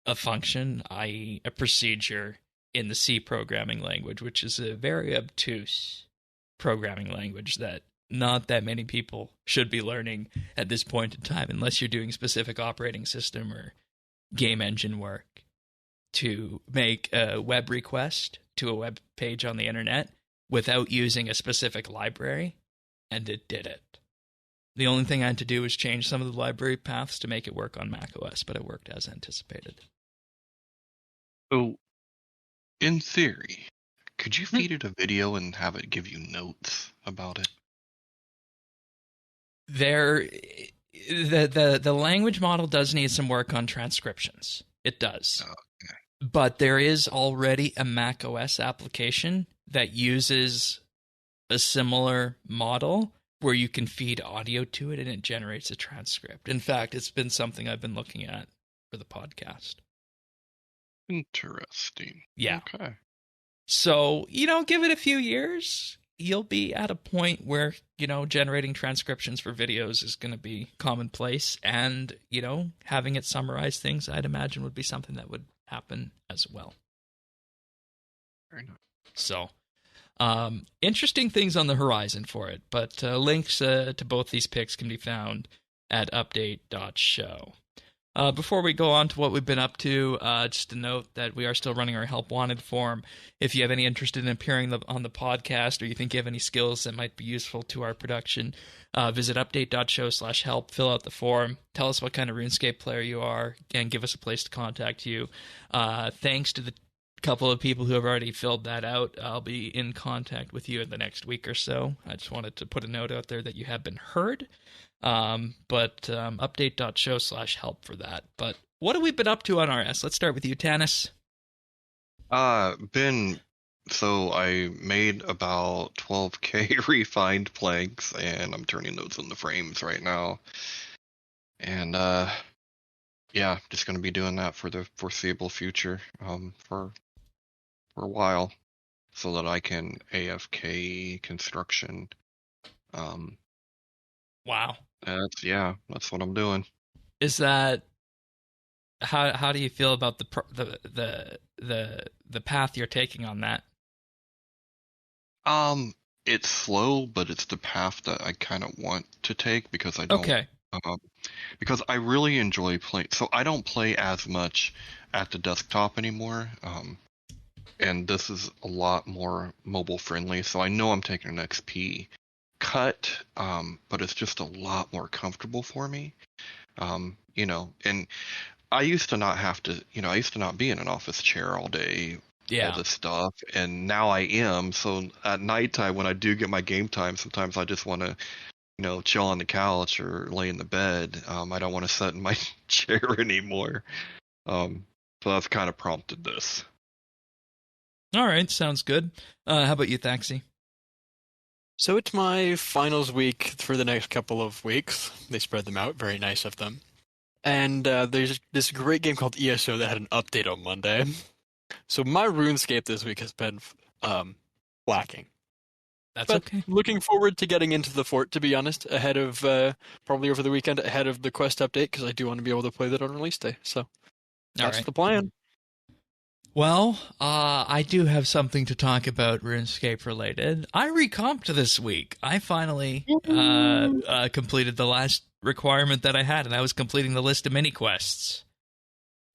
a function, i.e. a procedure in the C programming language, which is a very obtuse programming language that not that many people should be learning at this point in time, unless you're doing specific operating system or game engine work, to make a web request to a web page on the internet without using a specific library, and it did it. The only thing I had to do was change some of the library paths to make it work on macOS, but it worked as anticipated. So, in theory, could you feed it a video and have it give you notes about it? The language model does need some work on transcriptions. It does. Okay. But there is already a macOS application that uses a similar model where you can feed audio to it and it generates a transcript. In fact, it's been something I've been looking at for the podcast. Interesting. Yeah. Okay. So, give it a few years. You'll be at a point where, generating transcriptions for videos is going to be commonplace. And, having it summarize things, I'd imagine, would be something that would happen as well. Very nice. So, interesting things on the horizon for it. But links to both these picks can be found at update.show. Before we go on to what we've been up to, just to note that we are still running our Help Wanted form. If you have any interest in appearing on the podcast, or you think you have any skills that might be useful to our production, visit update.show/help, fill out the form, tell us what kind of RuneScape player you are, and give us a place to contact you. Thanks to the couple of people who have already filled that out. I'll be in contact with you in the next week or so. I just wanted to put a note out there that you have been heard. But update.show/help for that. But what have we been up to on RS? Let's start with you, Tanis. So I made about 12k refined planks, and I'm turning those into frames right now. And just gonna be doing that for the foreseeable future, for a while, so that I can AFK construction. Wow. That's what I'm doing. Is that how do you feel about the path you're taking on that? It's slow, but it's the path that I kind of want to take because I don't. Okay. Because I really enjoy playing. So I don't play as much at the desktop anymore. And this is a lot more mobile friendly. So I know I'm taking an XP cut, but it's just a lot more comfortable for me. And I used to not have to, I used to not be in an office chair all day, all this stuff, and now I am. So at nighttime when I do get my game time, sometimes I just want to, chill on the couch or lay in the bed. I don't want to sit in my chair anymore. So that's kind of prompted this. All right, sounds good. How about you, Thaxi? So it's my finals week for the next couple of weeks. They spread them out. Very nice of them. And there's this great game called ESO that had an update on Monday. So my RuneScape this week has been lacking. But okay. Looking forward to getting into the fort, to be honest, ahead of probably over the weekend, ahead of the quest update, because I do want to be able to play that on release day. So that's the plan. Well, I do have something to talk about RuneScape related. I recomped this week. I finally completed the last requirement that I had, and I was completing the list of mini quests.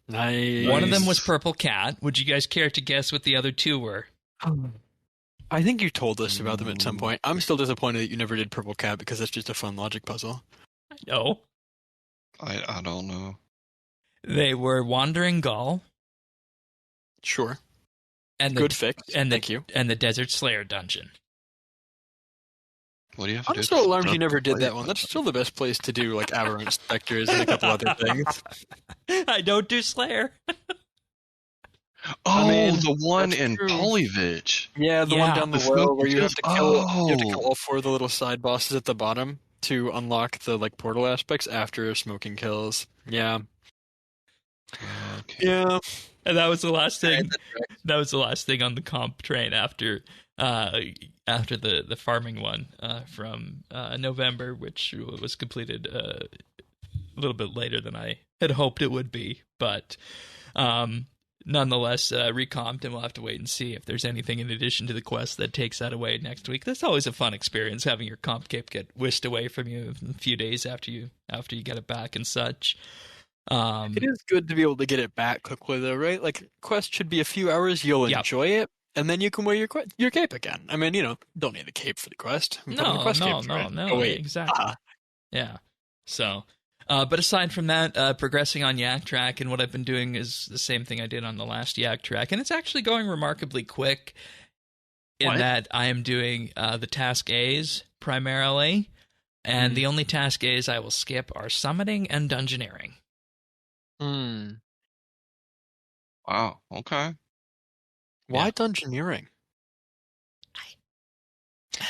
Nice. One of them was Purple Cat. Would you guys care to guess what the other two were? I think you told us about them at some point. I'm still disappointed that you never did Purple Cat because that's just a fun logic puzzle. No. I don't know. They were Wandering Gull. Sure. And Good fix. Thank you. And the Desert Slayer dungeon. What do you have to do? I'm so alarmed you never did that one. That's still the best place to do like Aberrant Spectres and a couple other things. I don't do Slayer. Oh, I mean, the one that's in true. Polyvich. Yeah, the Yeah, one down the the well smoke where you have to kill kills- you have to kill oh. all 4 of the little side bosses at the bottom to unlock the like portal aspects after smoking kills. Yeah. Okay. Yeah. And that was the last thing. that's right. That was the last thing on the comp train after the farming one from November, which was completed a little bit later than I had hoped it would be. But nonetheless, recomped, and we'll have to wait and see if there's anything in addition to the quest that takes that away next week. That's always a fun experience, having your comp cape get whisked away from you a few days after you get it back and such. It is good to be able to get it back quickly, though, right? Like, quest should be a few hours. You'll Yep. enjoy it, and then you can wear your cape again. I mean, don't need a cape for the quest. Put on a quest cape for it. Oh, wait. Exactly. Yeah. So, but aside from that, progressing on Yak Track, and what I've been doing is the same thing I did on the last Yak Track, and it's actually going remarkably quick. In that I am doing the task A's primarily, and the only task A's I will skip are summoning and dungeoneering. Wow. Okay. Why Yeah. dungeoneering?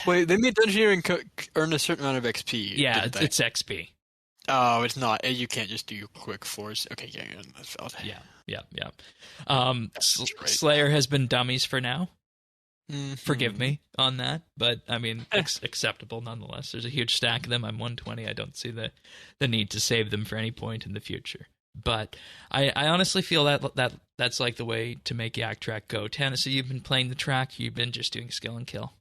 Wait, they made dungeoneering earn a certain amount of XP. Yeah, didn't they? it's XP. Oh, it's not. You can't just do quick force. Okay, yeah, that's valid. Yeah. That's right. Slayer has been dummies for now. Mhm. Forgive me on that, but I mean, acceptable nonetheless. There's a huge stack of them. I'm 120. I don't see the need to save them for any point in the future. But I honestly feel that's like the way to make Yak Track go. Tennessee, you've been playing the track. You've been just doing skill and kill.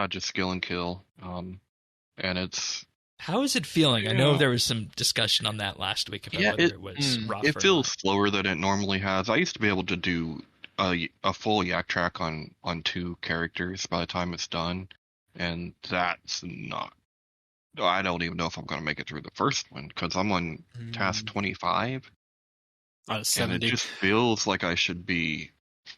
Just skill and kill. And it's How is it feeling? I know there was some discussion on that last week about whether it was rough. it or feels not. slower than it normally has. I used to be able to do a full Yak Track on 2 characters by the time it's done, and that's not. I don't even know if I'm going to make it through the first one because I'm on task 25, Out of and 70. it just feels like I should be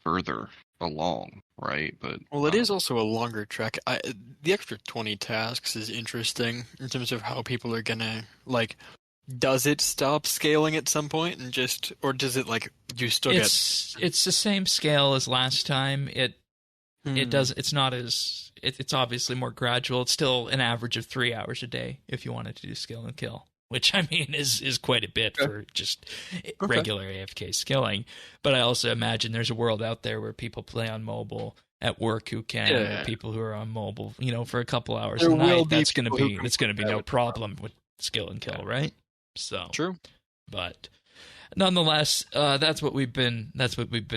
further along, right? But Well, it is also a longer track. The extra 20 tasks is interesting in terms of how people are gonna like. Does it stop scaling at some point and just, or does it like you still It's the same scale as last time. It does. It's not as. It's obviously more gradual. It's still an average of 3 hours a day if you wanted to do skill and kill, which I mean is quite a bit for just regular AFK skilling. But I also imagine there's a world out there where people play on mobile at work who can, or people who are on mobile, for a couple hours a night. That's going to be no problem with skill and kill, right? So True. But nonetheless, that's what we've been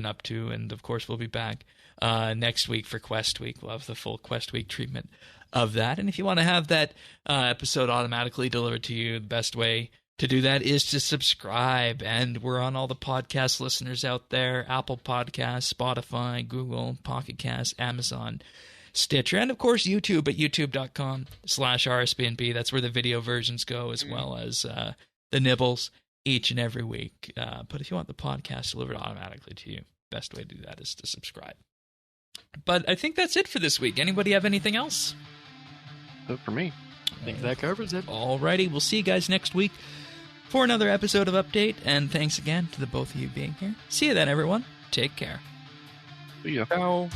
up to, and of course we'll be back next week for Quest Week. We'll have the full Quest Week treatment of that. And if you want to have that episode automatically delivered to you, the best way to do that is to subscribe. And we're on all the podcast listeners out there: Apple Podcasts, Spotify, Google, Pocket Casts, Amazon, Stitcher, and of course YouTube at youtube.com/RSBANDB. That's where the video versions go, as well as the nibbles each and every week. But if you want the podcast delivered automatically to you, best way to do that is to subscribe. But I think that's it for this week. Anybody have anything else? so for me. I think that covers it. Alrighty, we'll see you guys next week for another episode of Update. And thanks again to the both of you being here. See you then, everyone. Take care. See ya. Ciao.